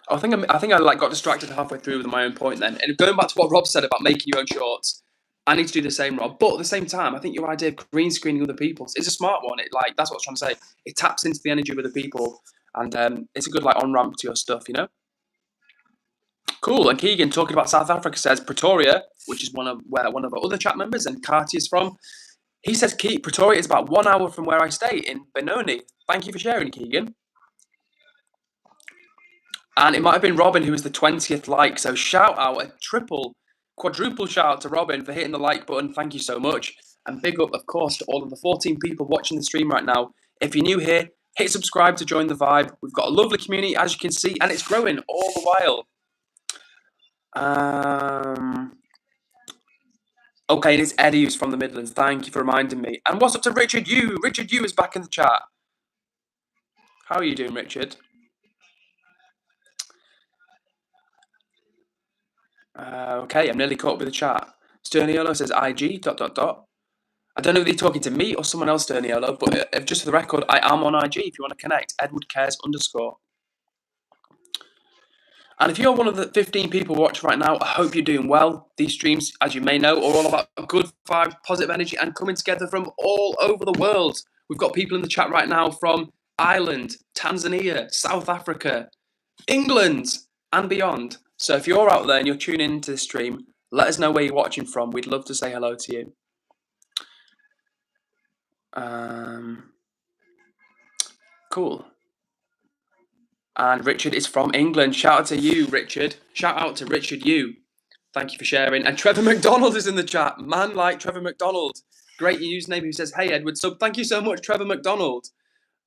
I think I got distracted halfway through with my own point then. And going back to what Rob said about making your own shorts, I need to do the same, Rob. But at the same time, I think your idea of green screening other people's is a smart one. That's what I was trying to say. It taps into the energy of other people, and it's a good on-ramp to your stuff, Cool. And Keegan, talking about South Africa, says Pretoria, which is where one of our other chat members, and Kati is from. He says Pretoria is about 1 hour from where I stay in Benoni. Thank you for sharing, Keegan. And it might have been Robin who was the 20th like. So shout out, a quadruple shout out to Robin for hitting the like button. Thank you so much. And big up, of course, to all of the 14 people watching the stream right now. If you're new here, hit subscribe to join the vibe. We've got a lovely community, as you can see, and it's growing all the while. Okay, and it's Eddie who's from the Midlands. Thank you for reminding me. And what's up to Richard Yu? Richard Yu is back in the chat. How are you doing, Richard? Okay, I'm nearly caught up with the chat. Sterniolo says IG dot dot dot. I don't know if you're talking to me or someone else, Sterniolo, but just for the record, I am on IG if you want to connect. EdwardCares _. And if you're one of the 15 people watching right now, I hope you're doing well. These streams, as you may know, are all about good vibes, positive energy, and coming together from all over the world. We've got people in the chat right now from Ireland, Tanzania, South Africa, England, and beyond. So if you're out there and you're tuning into this stream, let us know where you're watching from. We'd love to say hello to you. Cool. And Richard is from England. Shout out to you, Richard. Shout out to Richard, you. Thank you for sharing. And Trevor McDonald is in the chat. Man like Trevor McDonald. Great username who says, hey, Edward. So thank you so much, Trevor McDonald.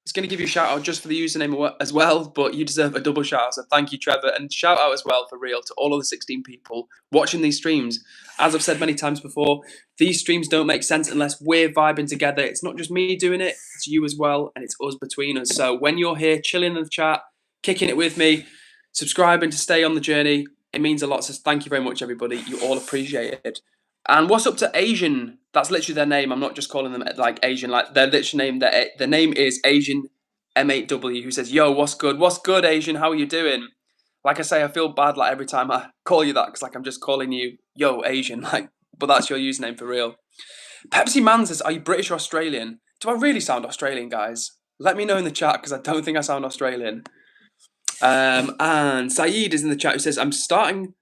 It's going to give you a shout out just for the username as well, but you deserve a double shout out. So thank you, Trevor. And shout out as well, for real, to all of the 16 people watching these streams. As I've said many times before, these streams don't make sense unless we're vibing together. It's not just me doing it, it's you as well, and it's us between us. So when you're here chilling in the chat, kicking it with me, subscribing to stay on the journey, it means a lot. So thank you very much, everybody. You all appreciate it. And what's up to Asian? That's literally their name. I'm not just calling them like Asian. Like their literal name. Their name is Asian M8W. Who says, "Yo, what's good? What's good, Asian? How are you doing?" Like I say, I feel bad like every time I call you that because like I'm just calling you, "Yo, Asian." Like, but that's your username for real. Pepsi Man says, "Are you British or Australian?" Do I really sound Australian, guys? Let me know in the chat because I don't think I sound Australian. And Saeed is in the chat who says, "I'm starting."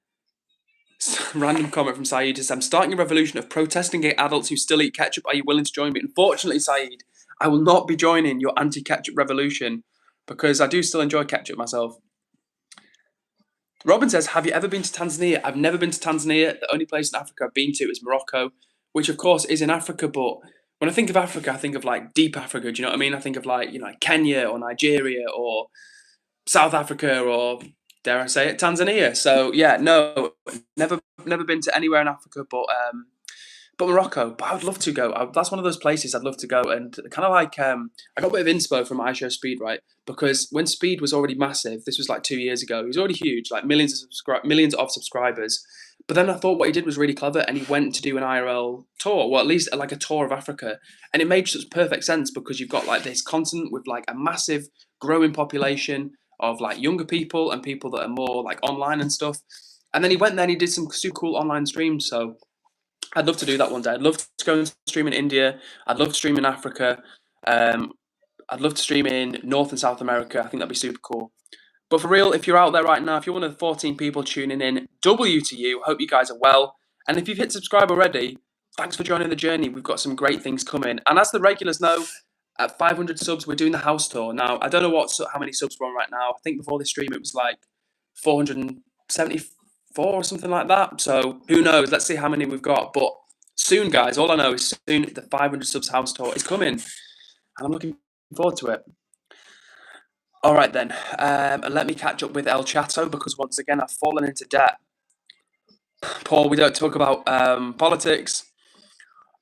Random comment from Saeed says, "I'm starting a revolution of protesting gay adults who still eat ketchup. Are you willing to join me?" Unfortunately, Saeed, I will not be joining your anti-ketchup revolution because I do still enjoy ketchup myself. Robin says, "Have you ever been to Tanzania?" I've never been to Tanzania. The only place in Africa I've been to is Morocco, which of course is in Africa. But when I think of Africa, I think of like deep Africa. Do you know what I mean? I think of like, like Kenya or Nigeria or South Africa or, dare I say it, Tanzania. So yeah, no, never been to anywhere in Africa, but Morocco. But I would love to go. That's one of those places I'd love to go. And kind of like I got a bit of inspo from iShow Speed, right? Because when Speed was already massive, this was like 2 years ago. He was already huge, like millions of subscribers. But then I thought what he did was really clever, and he went to do an IRL tour, well, at least like a tour of Africa, and it made such perfect sense because you've got like this continent with like a massive growing population of like younger people and people that are more like online and stuff. And then he went there and he did some super cool online streams. So I'd love to do that one day. I'd love to go and stream in India. I'd love to stream in Africa. I'd love to stream in North and South America. I think that'd be super cool. But for real, if you're out there right now, if you're one of the 14 people tuning in, W to you. Hope you guys are well. And if you've hit subscribe already, thanks for joining the journey. We've got some great things coming. And as the regulars know, at 500 subs, we're doing the house tour. Now, I don't know how many subs we're on right now. I think before this stream, it was like 474 or something like that. So who knows? Let's see how many we've got. But soon, guys, all I know is soon the 500 subs house tour is coming. And I'm looking forward to it. All right, then. Let me catch up with El Chato because once again, I've fallen into debt. Paul, we don't talk about politics.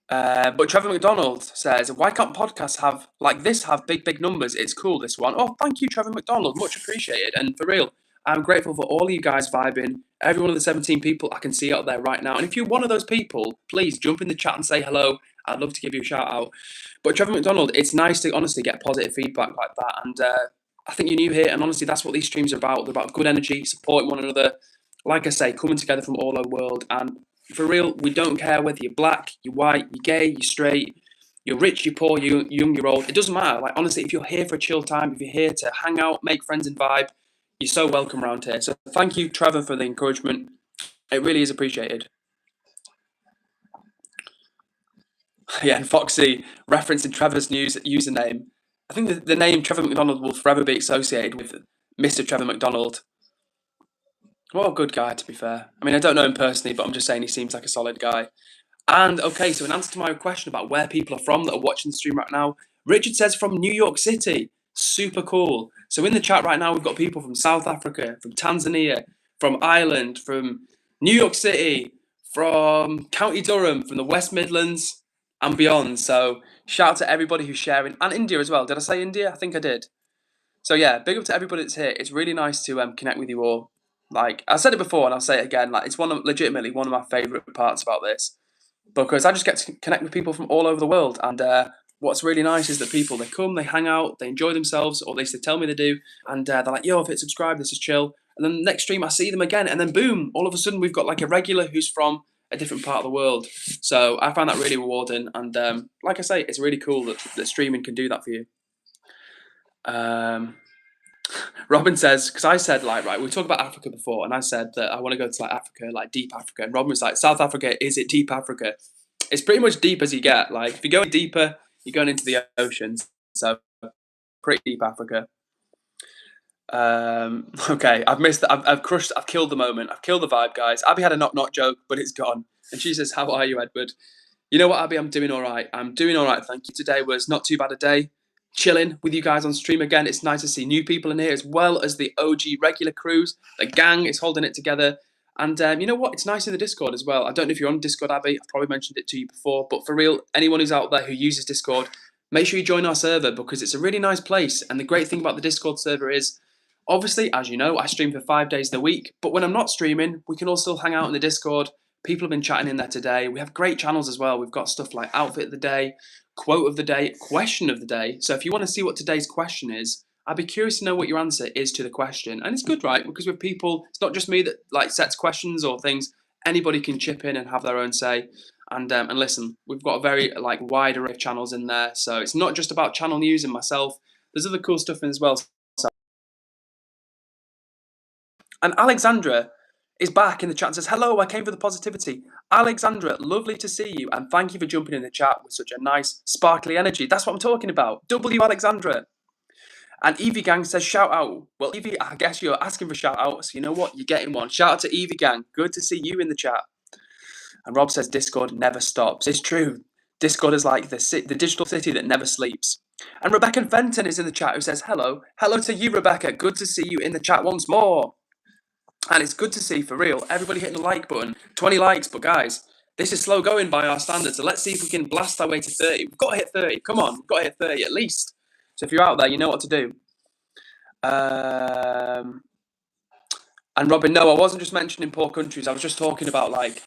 But Trevor McDonald says, "Why can't podcasts have big numbers? It's cool, this one." Oh, thank you, Trevor McDonald. Much appreciated. And for real, I'm grateful for all of you guys vibing. Every one of the 17 people I can see out there right now. And if you're one of those people, please jump in the chat and say hello. I'd love to give you a shout out. But Trevor McDonald, it's nice to honestly get positive feedback like that. And I think you're new here. And honestly, that's what these streams are about. They're about good energy, supporting one another. Like I say, coming together from all over the world. And for real, we don't care whether you're black, you're white, you're gay, you're straight, you're rich, you're poor, you're young, you're old. It doesn't matter. Like, honestly, if you're here for a chill time, if you're here to hang out, make friends and vibe, you're so welcome around here. So thank you, Trevor, for the encouragement. It really is appreciated. Yeah, and Foxy referencing Trevor's username. I think the name Trevor McDonald will forever be associated with Mr. Trevor McDonald. What a good guy, to be fair. I mean, I don't know him personally, but I'm just saying he seems like a solid guy. And okay, so in answer to my question about where people are from that are watching the stream right now, Richard says from New York City. Super cool. So in the chat right now, we've got people from South Africa, from Tanzania, from Ireland, from New York City, from County Durham, from the West Midlands and beyond. So shout out to everybody who's sharing, and India as well. Did I say India? I think I did. So yeah, big up to everybody that's here. It's really nice to connect with you all. Like I said it before, and I'll say it again. Like it's legitimately one of my favourite parts about this because I just get to connect with people from all over the world. And what's really nice is that people they come, they hang out, they enjoy themselves, or at least they tell me they do. And they're like, "Yo, I've hit subscribe. This is chill." And then the next stream, I see them again, and then boom! All of a sudden, we've got like a regular who's from a different part of the world. So I find that really rewarding. And like I say, it's really cool that streaming can do that for you. Robin says, because I said like, right, we talked about Africa before, and I said that I want to go to like Africa, like deep Africa. And Robin was like, South Africa, is it deep Africa? It's pretty much deep as you get. Like if you go deeper, you're going into the oceans. So pretty deep Africa. Okay, I've crushed, I've killed the moment. I've killed the vibe, guys. Abby had a knock joke, but it's gone. And she says, how are you, Edward? You know what, Abby? I'm doing all right. I'm doing all right, thank you. Today was not too bad a day. Chilling with you guys on stream again. It's nice to see new people in here as well as the OG regular crews. The gang is holding it together. And you know what? It's nice in the Discord as well. I don't know if you're on Discord, Abby. I've probably mentioned it to you before. But for real, anyone who's out there who uses Discord, make sure you join our server because it's a really nice place. And the great thing about the Discord server is, obviously, as you know, I stream for 5 days a week. But when I'm not streaming, we can all still hang out in the Discord. People have been chatting in there today. We have great channels as well. We've got stuff like Outfit of the Day, Quote of the Day, Question of the Day. So if you want to see what today's question is, I'd be curious to know what your answer is to the question. And it's good, right? Because with people, it's not just me that like sets questions or things. Anybody can chip in and have their own say. And listen, we've got a very like wide array of channels in there. So it's not just about channel news and myself. There's other cool stuff in as well. And Alexandra is back in the chat and says, hello, I came for the positivity. Alexandra, lovely to see you. And thank you for jumping in the chat with such a nice, sparkly energy. That's what I'm talking about. W Alexandra. And Evie Gang says, shout out. Well, Evie, I guess you're asking for shout outs. You know what? You're getting one. Shout out to Evie Gang. Good to see you in the chat. And Rob says, Discord never stops. It's true. Discord is like the digital city that never sleeps. And Rebecca Fenton is in the chat who says, hello. Hello to you, Rebecca. Good to see you in the chat once more. And it's good to see, for real, everybody hitting the like button. 20 likes, but guys, this is slow going by our standards. So let's see if we can blast our way to 30. We've got to hit 30. Come on, we've got to hit 30 at least. So if you're out there, you know what to do. And Robin, no, I wasn't just mentioning poor countries. I was just talking about like,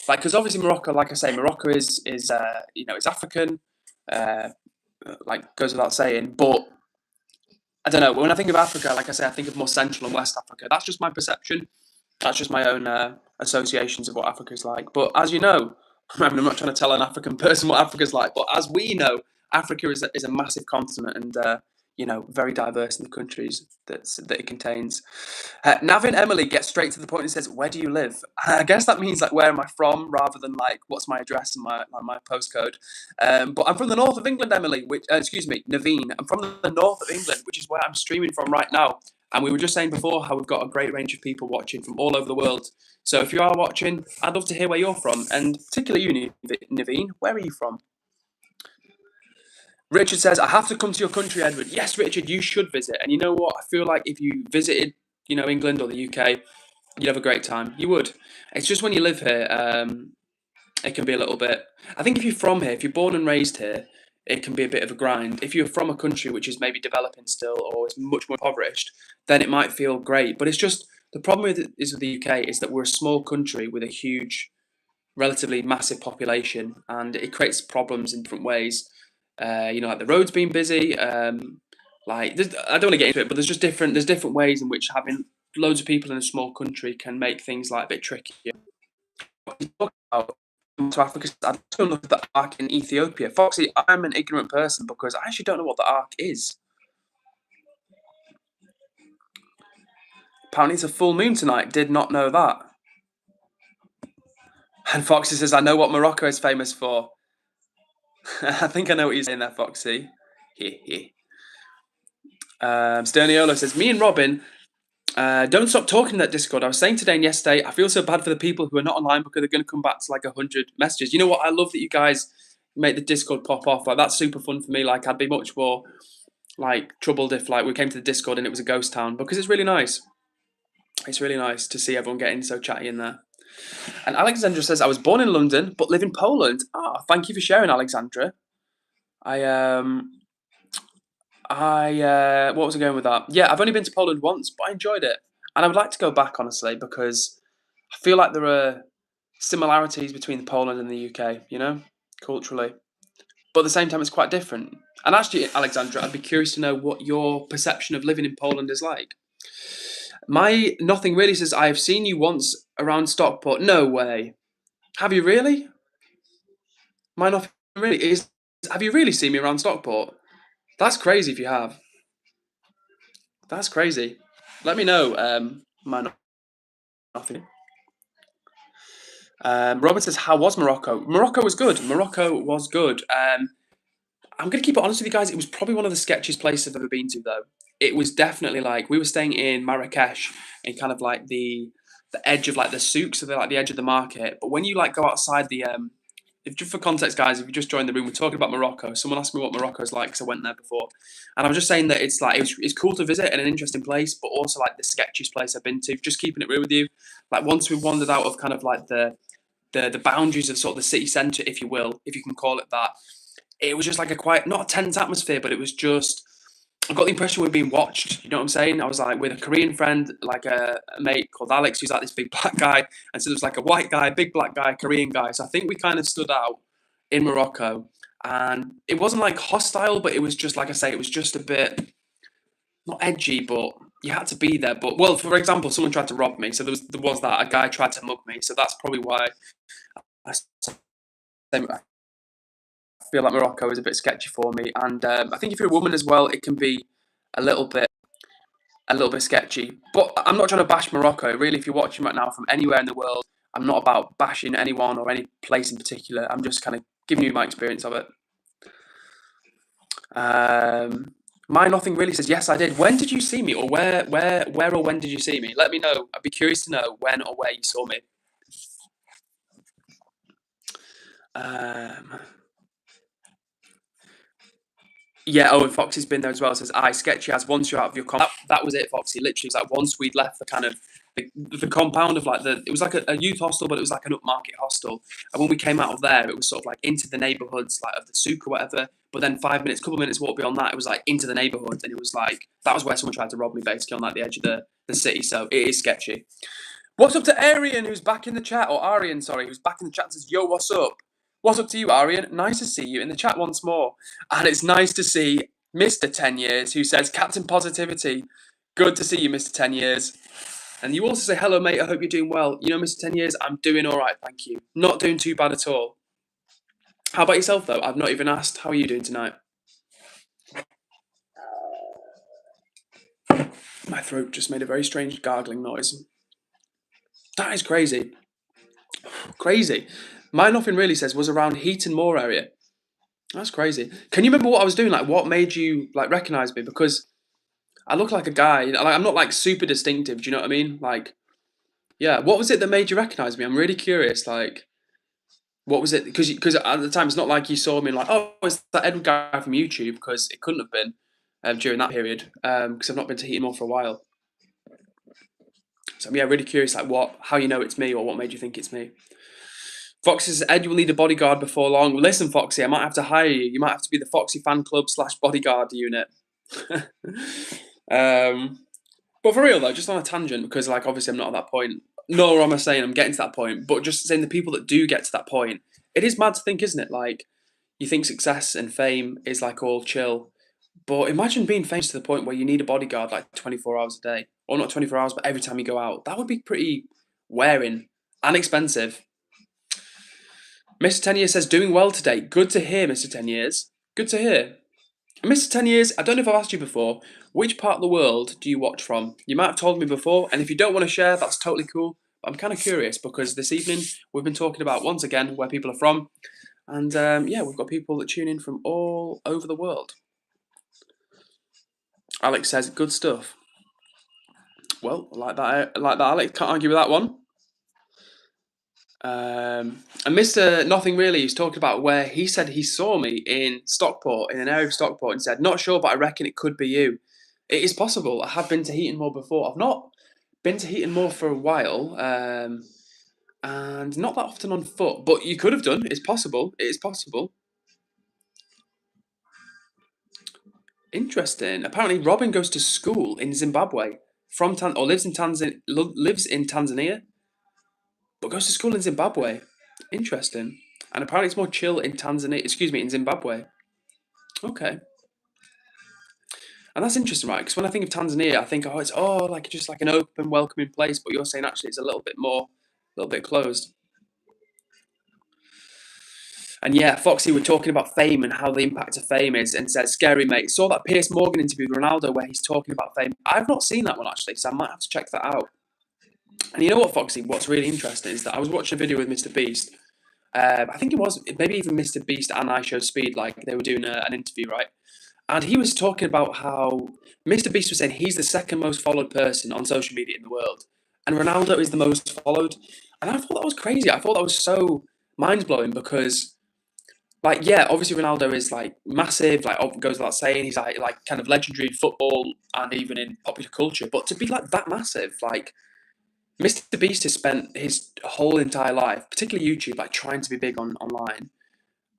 because obviously Morocco, like I say, Morocco is you know, it's African, like goes without saying. But I don't know. When I think of Africa, like I say, I think of more Central and West Africa. That's just my perception. That's just my own associations of what Africa's like. But as you know, I'm not trying to tell an African person what Africa's like. But as we know, Africa is a massive continent and you know, very diverse in the countries that it contains. Navin Emily gets straight to the point and says, "Where do you live?" I guess that means like where am I from, rather than like what's my address and my postcode. But I'm from the north of England, Emily. Which excuse me, Naveen. I'm from the north of England, which is where I'm streaming from right now. And we were just saying before how we've got a great range of people watching from all over the world. So if you are watching, I'd love to hear where you're from, and particularly you, Naveen. Where are you from? Richard says, I have to come to your country, Edward. Yes, Richard, you should visit. And you know what? I feel like if you visited, you know, England or the UK, you'd have a great time. You would. It's just when you live here, it can be a little bit... I think if you're from here, if you're born and raised here, it can be a bit of a grind. If you're from a country which is maybe developing still or is much more impoverished, then it might feel great. But it's just... The problem with the UK is that we're a small country with a huge, relatively massive population, and it creates problems in different ways. You know, like the roads being busy. Like I don't want to get into it, but there's different ways in which having loads of people in a small country can make things like a bit trickier. To Africa, I don't look at the Ark in Ethiopia. Foxy, I'm an ignorant person because I actually don't know what the Ark is. Apparently, it's a full moon tonight. Did not know that. And Foxy says, I know what Morocco is famous for. I think I know what you're saying there, Foxy. Sterniolo says, me and Robin, don't stop talking in that Discord. I was saying today and yesterday, I feel so bad for the people who are not online because they're going to come back to like 100 messages. You know what? I love that you guys make the Discord pop off. Like that's super fun for me. Like I'd be much more like troubled if like we came to the Discord and it was a ghost town because it's really nice. It's really nice to see everyone getting so chatty in there. And Alexandra says, I was born in London but live in Poland. Thank you for sharing, Alexandra. What was I going with that? Yeah, I've only been to Poland once, but I enjoyed it, and I would like to go back honestly because I feel like there are similarities between Poland and the UK. Culturally, but at the same time, it's quite different. And actually, Alexandra, I'd be curious to know what your perception of living in Poland is like. My nothing really says I have seen you once around Stockport. No way. Have you really? My nothing really is. Have you really seen me around Stockport? That's crazy if you have. That's crazy. Let me know. My nothing. Robin says, "How was Morocco? Morocco was good. Morocco was good. I'm gonna keep it honest with you guys. It was probably one of the sketchiest places I've ever been to, though. It was definitely like we were staying in Marrakesh, in kind of like the edge of like the souk, so they're like the edge of the market. But when you like go outside the if just for context, guys, if you just joined the room, we're talking about Morocco. Someone asked me what Morocco's like because I went there before, and I was just saying that it's like it's cool to visit and an interesting place, but also like the sketchiest place I've been to. Just keeping it real with you, like once we wandered out of kind of like the boundaries of sort of the city centre, if you will, if you can call it that, it was just like a quite not a tense atmosphere, but it was just. I got the impression we were being watched. You know what I'm saying? I was like with a Korean friend, like a mate called Alex, who's like this big black guy, and so there was like a white guy, big black guy, Korean guy. So I think we kind of stood out in Morocco, and it wasn't like hostile, but it was just like I say, it was just a bit not edgy, but you had to be there. But well, for example, someone tried to rob me, so there was that a guy tried to mug me, so that's probably why I feel like Morocco is a bit sketchy for me. And I think if you're a woman as well, it can be a little bit sketchy. But I'm not trying to bash Morocco. Really, if you're watching right now from anywhere in the world, I'm not about bashing anyone or any place in particular. I'm just kind of giving you my experience of it. Um, my nothing really says yes, I did. When did you see me, or where, or when did you see me? Let me know. I'd be curious to know when or where you saw me. Um, Yeah, oh, and Foxy's been there as well. Says, "I sketchy as once you're out of your that was it, Foxy. Literally, it's like once we'd left the kind of the compound of like it was like a youth hostel, but it was like an upmarket hostel. And when we came out of there, it was sort of like into the neighbourhoods, like of the souk or whatever. But then 5 minutes, couple of minutes walk beyond that, it was like into the neighbourhood, and it was like that was where someone tried to rob me, basically on like the edge of the city. So it is sketchy. What's up to Arian, who's back in the chat, or Arian, sorry, who's back in the chat and says, "Yo, what's up? What's up to you, Arian? Nice to see you in the chat once more." And it's nice to see Mr. 10 Years, who says, "Captain Positivity, good to see you, Mr. 10 Years." And you also say, "Hello, mate, I hope you're doing well." You know, Mr. 10 Years, I'm doing all right, thank you. Not doing too bad at all. How about yourself, though? I've not even asked. How are you doing tonight? My throat just made a very strange gargling noise. That is crazy. Crazy. My nothing really says was around Heaton Moor area. That's crazy. Can you remember what I was doing? Like, what made you like recognize me? Because I look like a guy. Like, I'm not like super distinctive. Do you know what I mean? Like, yeah. What was it that made you recognize me? I'm really curious. Like, what was it? Because at the time, it's not like you saw me and like, oh, it's that Edward guy from YouTube. Because it couldn't have been during that period. Because I've not been to Heaton Moor for a while. So I'm really curious. Like, how you know it's me, or what made you think it's me? Foxy says, "Ed, you will need a bodyguard before long." Listen, Foxy, I might have to hire you. You might have to be the Foxy fan club / bodyguard unit. But for real though, just on a tangent, because like obviously I'm not at that point. Nor am I saying I'm getting to that point, but just saying the people that do get to that point, it is mad to think, isn't it? Like you think success and fame is like all chill, but imagine being famous to the point where you need a bodyguard like 24 hours a day, or not 24 hours, but every time you go out. That would be pretty wearing and expensive. Mr. 10 Years says, "Doing well today." Good to hear, Mr. 10 Years. Good to hear. Mr. 10 Years, I don't know if I've asked you before, which part of the world do you watch from? You might have told me before, and if you don't want to share, that's totally cool. But I'm kind of curious because this evening we've been talking about, once again, where people are from. And yeah, we've got people that tune in from all over the world. Alex says, "Good stuff." Well, like that, Alex. Can't argue with that one. And Mr. Nothing Really is talking about where he said he saw me in Stockport, in an area of Stockport, and said, "Not sure, but I reckon it could be you." It is possible. I have been to Heaton Moor before. I've not been to Heaton Moor for a while, and not that often on foot, but you could have done. It's possible. It is possible. Interesting. Apparently, Robin goes to school in Zimbabwe or lives in Tanzania, but goes to school in Zimbabwe. Interesting. And apparently, it's more chill in Tanzania. Excuse me, in Zimbabwe. Okay. And that's interesting, right? Because when I think of Tanzania, I think, oh, it's like just like an open, welcoming place. But you're saying actually it's a little bit closed. And yeah, Foxy were talking about fame and how the impact of fame is, and said, "Scary mate." Saw that Piers Morgan interview with Ronaldo where he's talking about fame. I've not seen that one actually, so I might have to check that out. And you know what, Foxy? What's really interesting is that I was watching a video with Mr. Beast. I think it was maybe even Mr. Beast and I Show Speed, like they were doing an interview, right? And he was talking about how Mr. Beast was saying he's the second most followed person on social media in the world, and Ronaldo is the most followed. And I thought that was crazy. I thought that was so mind blowing because, like, yeah, obviously Ronaldo is like massive, like goes without saying. He's like kind of legendary in football and even in popular culture. But to be like that massive, like Mr. Beast has spent his whole entire life, particularly YouTube, like trying to be big online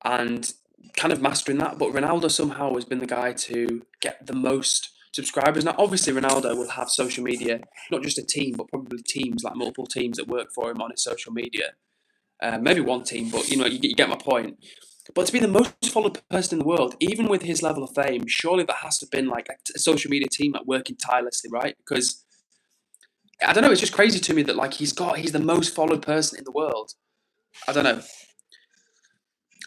and kind of mastering that. But Ronaldo somehow has been the guy to get the most subscribers. Now, obviously, Ronaldo will have social media, not just a team, but probably teams, like multiple teams that work for him on his social media. Maybe one team, but you get my point. But to be the most followed person in the world, even with his level of fame, surely that has to have been like a social media team like working tirelessly, right? Because I don't know, it's just crazy to me that like he's the most followed person in the world. I don't know.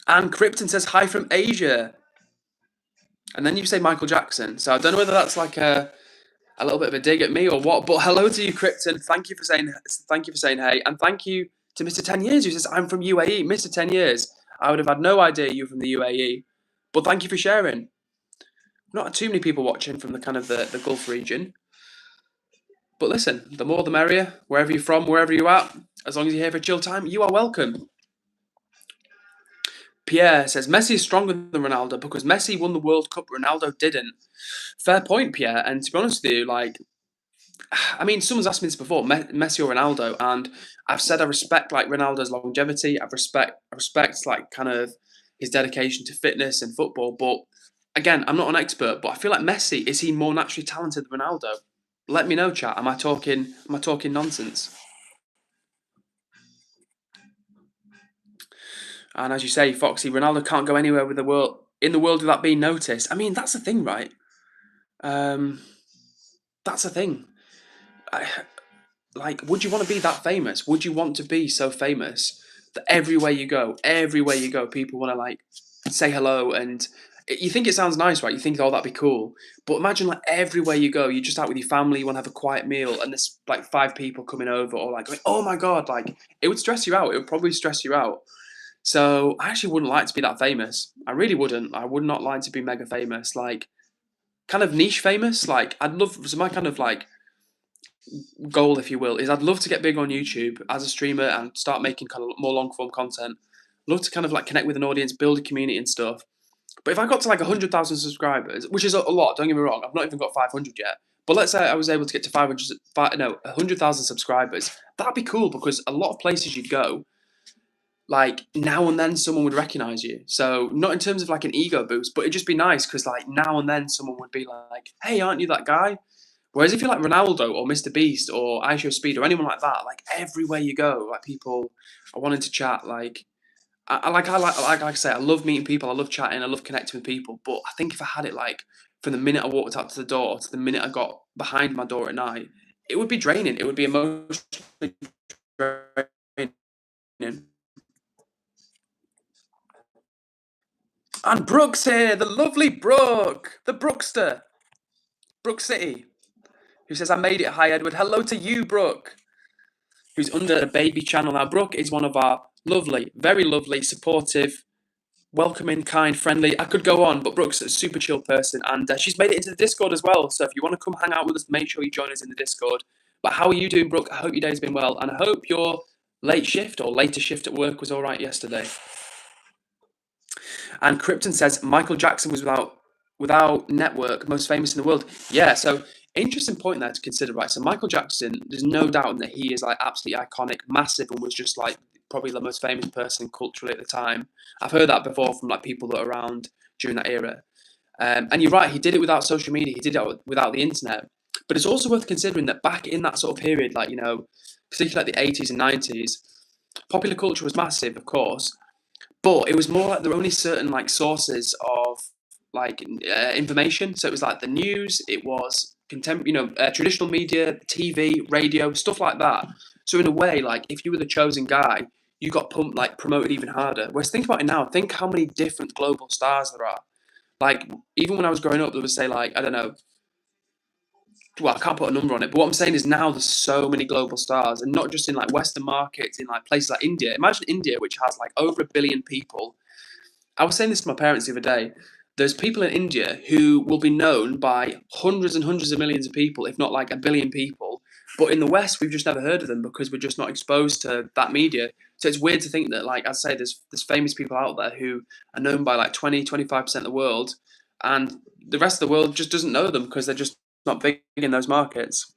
And Krypton says hi from Asia. And then you say Michael Jackson. So I don't know whether that's like a little bit of a dig at me or what. But hello to you, Krypton. Thank you for saying hey, and thank you to Mr. 10 Years who says I'm from UAE. Mr. 10 Years. I would have had no idea you were from the UAE. But thank you for sharing. Not too many people watching from the kind of the Gulf region. But listen, the more the merrier. Wherever you're from, wherever you're at, as long as you're here for a chill time, you are welcome. Pierre says Messi is stronger than Ronaldo because Messi won the World Cup, Ronaldo didn't. Fair point, Pierre. And to be honest with you, like, I mean, someone's asked me this before, Messi or Ronaldo, and I've said I respect like Ronaldo's longevity. I respect like kind of his dedication to fitness and football. But again, I'm not an expert, but I feel like Messi, is he more naturally talented than Ronaldo? Let me know, chat. Am I talking nonsense? And as you say, Foxy, Ronaldo can't go anywhere in the world without being noticed. I mean, that's the thing, right? That's the thing. Like, would you want to be that famous? Would you want to be so famous that everywhere you go, people want to like say hello? And you think it sounds nice, right? You think, oh, that'd be cool. But imagine like everywhere you go, you're just out with your family, you want to have a quiet meal, and there's like 5 people coming over, or like going, oh my god, like it would stress you out. It would probably stress you out. So I actually wouldn't like to be that famous. I really wouldn't. I would not like to be mega famous. Like kind of niche famous. Like I'd love. So my kind of like goal, if you will, is I'd love to get big on YouTube as a streamer and start making kind of more long form content. Love to kind of like connect with an audience, build a community and stuff. But if I got to like 100,000 subscribers, which is a lot, don't get me wrong, I've not even got 500 yet. But let's say I was able to get to 100,000 subscribers. That'd be cool because a lot of places you'd go, like now and then someone would recognize you. So not in terms of like an ego boost, but it'd just be nice because like now and then someone would be like, "Hey, aren't you that guy?" Whereas if you're like Ronaldo or Mr. Beast or IShowSpeed Speed or anyone like that, like everywhere you go, like people are wanting to chat. Like like I say, I love meeting people, I love chatting, I love connecting with people. But I think if I had it like from the minute I walked out to the door to the minute I got behind my door at night, it would be draining. It would be emotionally draining. And Brooke's here, the lovely Brooke, the Brookster, Brook City, who says, I made it. Hi, Edward. Hello to you, Brooke, who's under the baby channel. Now, Brooke is one of our lovely, very lovely, supportive, welcoming, kind, friendly. I could go on, but Brooke's a super chill person, and she's made it into the Discord as well. So if you want to come hang out with us, make sure you join us in the Discord. But how are you doing, Brooke? I hope your day's been well, and I hope your late shift or later shift at work was all right yesterday. And Krypton says Michael Jackson was without network most famous in the world. Yeah, so interesting point there to consider, right? So Michael Jackson, there's no doubt that he is like absolutely iconic, massive, and was just like probably the most famous person culturally at the time. I've heard that before from like people that are around during that era. And you're right, he did it without social media, he did it without the internet. But it's also worth considering that back in that sort of period, like, particularly like the 80s and 90s, popular culture was massive, of course, but it was more like there were only certain like sources of like information. So it was like the news, it was traditional media, TV, radio, stuff like that. So in a way, like if you were the chosen guy, you got pumped like promoted even harder. Whereas think about it now, think how many different global stars there are. Like even when I was growing up, there was say like I don't know. Well, I can't put a number on it, but what I'm saying is now there's so many global stars, and not just in like Western markets, in like places like India. Imagine India, which has like over 1 billion people. I was saying this to my parents the other day. There's people in India who will be known by hundreds and hundreds of millions of people, if not like 1 billion people. But in the West, we've just never heard of them because we're just not exposed to that media. So it's weird to think that, like I say, there's famous people out there who are known by like 20-25% of the world, and the rest of the world just doesn't know them because they're just not big in those markets.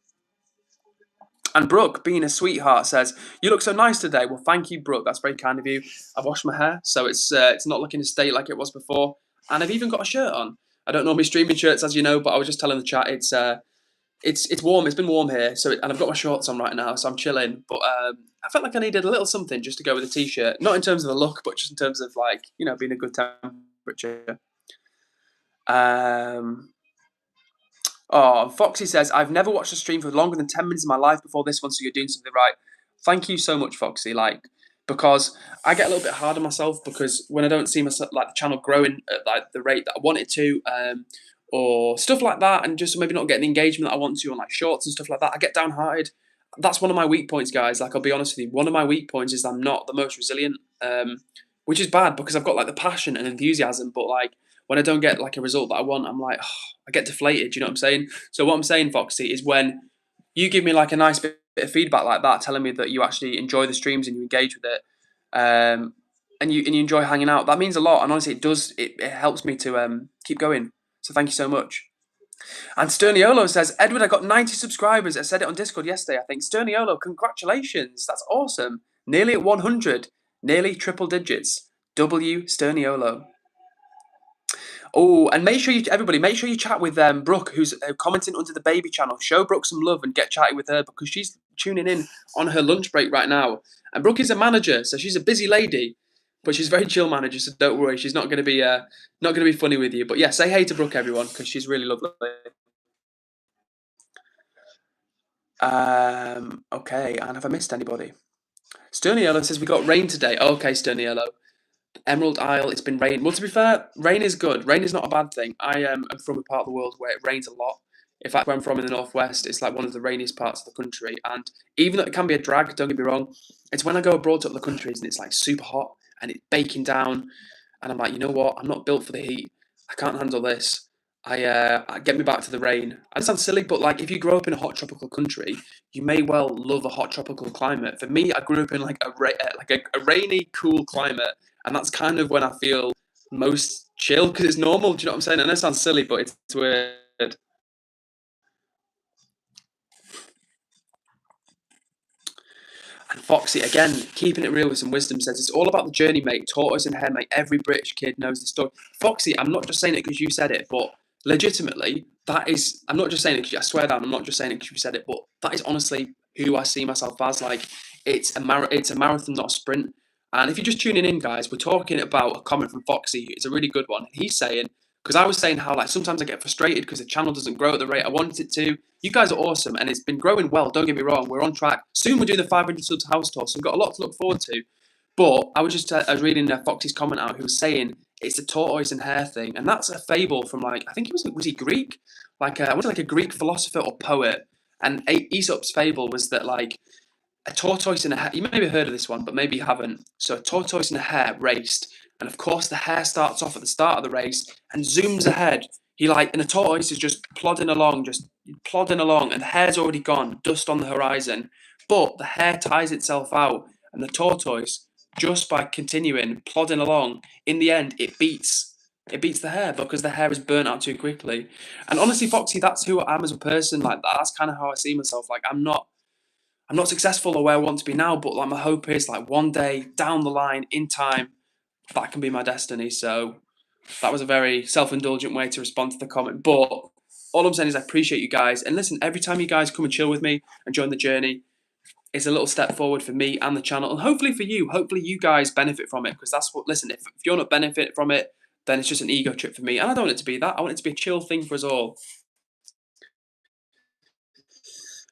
And Brooke, being a sweetheart, says, "You look so nice today." Well, thank you, Brooke. That's very kind of you. I've washed my hair, so it's not looking a state like it was before, and I've even got a shirt on. I don't normally stream in shirts, as you know, but I was just telling the chat it's warm. It's been warm here, and I've got my shorts on right now, so I'm chilling. But I felt like I needed a little something just to go with a t-shirt, not in terms of the look, but just in terms of like being a good temperature. Um, Oh, Foxy says, "I've never watched a stream for longer than 10 minutes of my life before this one, so you're doing something right." Thank you so much, Foxy. Because I get a little bit hard on myself because when I don't see myself like the channel growing at like the rate that I want it to, or stuff like that, and just maybe not getting the engagement that I want to on like shorts and stuff like that, I get downhearted. That's one of my weak points, guys. Like I'll be honest with you, one of my weak points is I'm not the most resilient, which is bad because I've got like the passion and enthusiasm, but like when I don't get like a result that I want, I'm like, I get deflated. You know what I'm saying? So what I'm saying, Foxy, is when you give me like a nice bit of feedback like that, telling me that you actually enjoy the streams and you engage with it, and you enjoy hanging out, that means a lot. And honestly, it does. It helps me to keep going. So thank you so much. And Sterniolo says, "Edward, I got 90 subscribers. I said it on Discord yesterday, I think. Sterniolo, congratulations. That's awesome. Nearly at 100. Nearly triple digits. W Sterniolo." Oh, and make sure you chat with Brooke, who's commenting under the baby channel. Show Brooke some love and get chatting with her because she's tuning in on her lunch break right now. And Brooke is a manager, so she's a busy lady, but she's a very chill manager. So don't worry, she's not going to be funny with you. But yeah, say hey to Brooke, everyone, because she's really lovely. Okay, and have I missed anybody? Sterniello says we got rain today. Okay, Sterniello. Emerald Isle, it's been raining. Well, to be fair, rain is good. Rain is not a bad thing. I am from a part of the world where it rains a lot. In fact, where I'm from in the northwest, it's like one of the rainiest parts of the country. And even though it can be a drag, don't get me wrong, it's when I go abroad to other countries and it's like super hot and it's baking down, and I'm like, you know what? I'm not built for the heat. I can't handle this. I get me back to the rain. I sound silly, but like if you grow up in a hot tropical country, you may well love a hot tropical climate. For me, I grew up in like a rainy, cool climate, and that's kind of when I feel most chill because it's normal. Do you know what I'm saying? I know it sounds silly, but it's weird. And Foxy, again, keeping it real with some wisdom, says it's all about the journey, mate. Tortoise and hare, mate. Every British kid knows the story. Foxy, I'm not just saying it because you said it, but legitimately, that is. I'm not just saying it because I swear down. I'm not just saying it because you said it, but that is honestly who I see myself as. Like, it's a marathon, not a sprint. And if you're just tuning in, guys, we're talking about a comment from Foxy. It's a really good one. He's saying, because I was saying how like sometimes I get frustrated because the channel doesn't grow at the rate I want it to. You guys are awesome, and it's been growing well. Don't get me wrong, we're on track. Soon we're doing the 500 subs house tour, so we've got a lot to look forward to. But I was reading Foxy's comment out, who was saying it's the tortoise and hare thing, and that's a fable from like I think was he Greek, like I want to like a Greek philosopher or poet. And Aesop's fable was that like a tortoise and a hare. You maybe have heard of this one, but maybe you haven't. So a tortoise and a hare raced, and of course the hare starts off at the start of the race and zooms ahead. And the tortoise is just plodding along, and the hare's already gone, dust on the horizon. But the hare tires itself out, and the tortoise, just by continuing plodding along, in the end it beats the hare because the hare is burnt out too quickly. And honestly, Foxy, that's who I am as a person. Like that's kind of how I see myself. Like I'm not successful or where I want to be now, but like my hope is like one day down the line in time, that can be my destiny. So That was a very self-indulgent way to respond to the comment. But all I'm saying is I appreciate you guys. And listen, every time you guys come and chill with me and join the journey, it's a little step forward for me and the channel. And hopefully for you. Hopefully you guys benefit from it. Because that's what, listen, if you're not benefiting from it, then it's just an ego trip for me. And I don't want it to be that. I want it to be a chill thing for us all.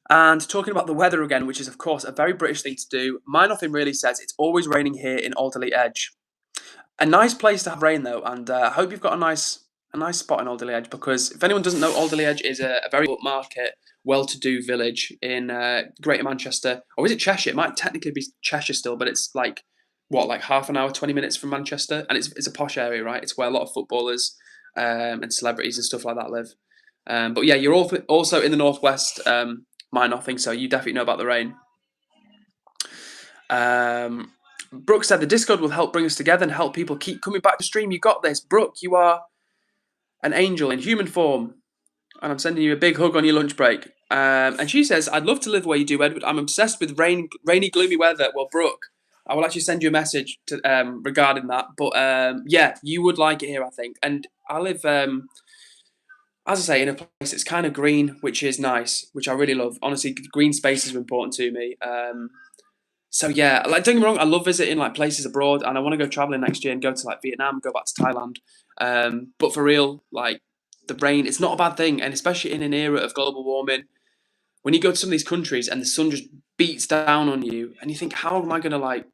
And talking about the weather again, which is, of course, a very British thing to do, My Nothing really says it's always raining here in Alderley Edge. A nice place to have rain, though, and I hope you've got a nice spot in Alderley Edge, because if anyone doesn't know, Alderley Edge is a very upmarket, well-to-do village in Greater Manchester. Or is it Cheshire? It might technically be Cheshire still, but it's like, what, like half an hour, 20 minutes from Manchester? And it's a posh area, right? It's where a lot of footballers and celebrities and stuff like that live. But yeah, you're also in the northwest, My Nothing, so you definitely know about the rain. Brooke said the Discord will help bring us together and help people keep coming back to stream. You got this. Brooke, you are an angel in human form. And I'm sending you a big hug on your lunch break. And she says, I'd love to live where you do, Edward. I'm obsessed with rainy, gloomy weather. Well, Brooke, I will actually send you a message regarding that. But yeah, you would like it here, I think. And I live, as I say, in a place that's kind of green, which is nice, which I really love. Honestly, green spaces are important to me. So yeah, like, don't get me wrong, I love visiting like places abroad, and I want to go traveling next year and go to like Vietnam, go back to Thailand. But for real, like the rain, it's not a bad thing, and especially in an era of global warming, when you go to some of these countries and the sun just beats down on you, and you think, how am I gonna like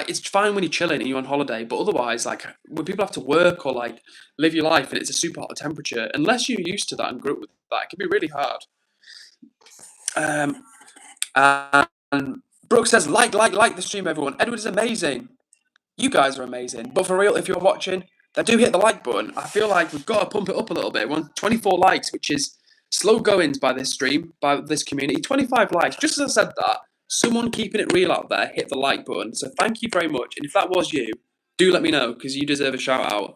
it's fine when you're chilling and you're on holiday, but otherwise, like when people have to work or like live your life and it's a super hot temperature, unless you're used to that and grew up with that, it can be really hard. And Brooke says, like the stream, everyone. Edward is amazing. You guys are amazing. But for real, if you're watching, then do hit the like button. I feel like we've got to pump it up a little bit. We want 24 likes, which is slow goings by this stream, by this community. 25 likes. Just as I said that, someone keeping it real out there hit the like button. So thank you very much. And if that was you, do let me know, because you deserve a shout out.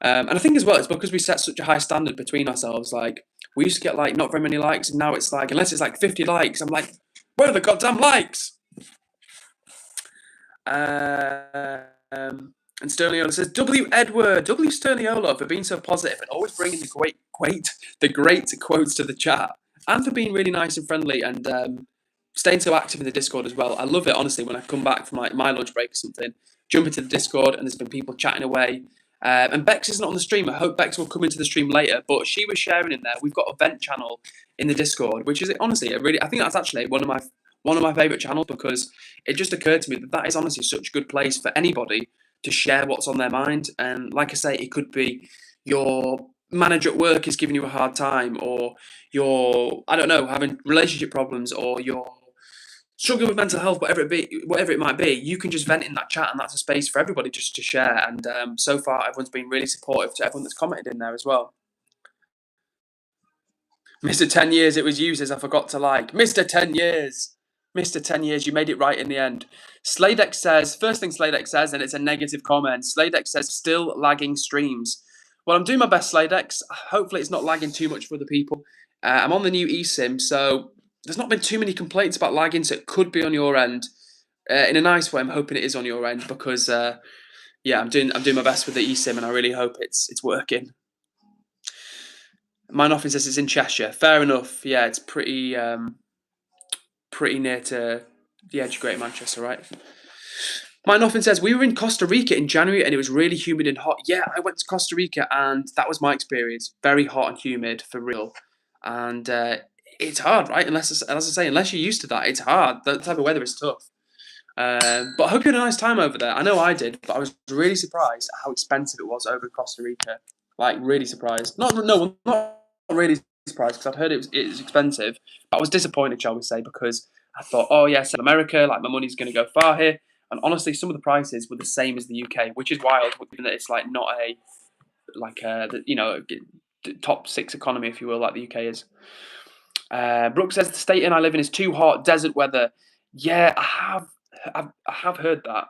And I think as well, it's because we set such a high standard between ourselves. Like, we used to get like not very many likes, and now it's like, unless it's like 50 likes, I'm like, where are the goddamn likes? And Sterliola says, W. Edward, W. Sterliola, for being so positive and always bringing the great quotes to the chat, and for being really nice and friendly, and staying so active in the Discord as well. I love it, honestly, when I come back from like my lunch break or something, jump into the Discord and there's been people chatting away. And Bex isn't on the stream. I hope Bex will come into the stream later, but she was sharing in there. We've got a vent channel in the Discord, which is honestly I think that's actually one of my favourite channels, because it just occurred to me that is honestly such a good place for anybody to share what's on their mind. And like I say, it could be your manager at work is giving you a hard time, or you're, I don't know, having relationship problems, or you're struggling with mental health, whatever it might be. You can just vent in that chat, and that's a space for everybody just to share. And so far, everyone's been really supportive to everyone that's commented in there as well. Mr. 10 years, it was you, says I forgot to like. Mr. 10 years. Mr. 10 years, you made it right in the end. Sladex says, first thing Sladex says, and it's a negative comment. Sladex says, still lagging streams. Well, I'm doing my best, Sladex. Hopefully it's not lagging too much for other people. I'm on the new eSIM, so there's not been too many complaints about lagging, so it could be on your end. In a nice way, I'm hoping it is on your end, because yeah, I'm doing my best with the eSIM, and I really hope it's working. My office says it's in Cheshire. Fair enough. Yeah, it's pretty near to the edge of Greater Manchester, right? Mine often says, we were in Costa Rica in January and it was really humid and hot. Yeah, I went to Costa Rica and that was my experience. Very hot and humid, for real. And it's hard, right? As I say, unless you're used to that, it's hard. That type of weather is tough. But I hope you had a nice time over there. I know I did, but I was really surprised at how expensive it was over in Costa Rica. Like, really surprised. Not really surprised, because I'd heard it was expensive. But I was disappointed, shall we say, because I thought, oh yeah, South America, like my money's going to go far here. And honestly, some of the prices were the same as the UK, which is wild, given that it's like not a top 6 economy, if you will, like the UK is. Brooke says the state I live in is too hot, desert weather. Yeah, I have heard that.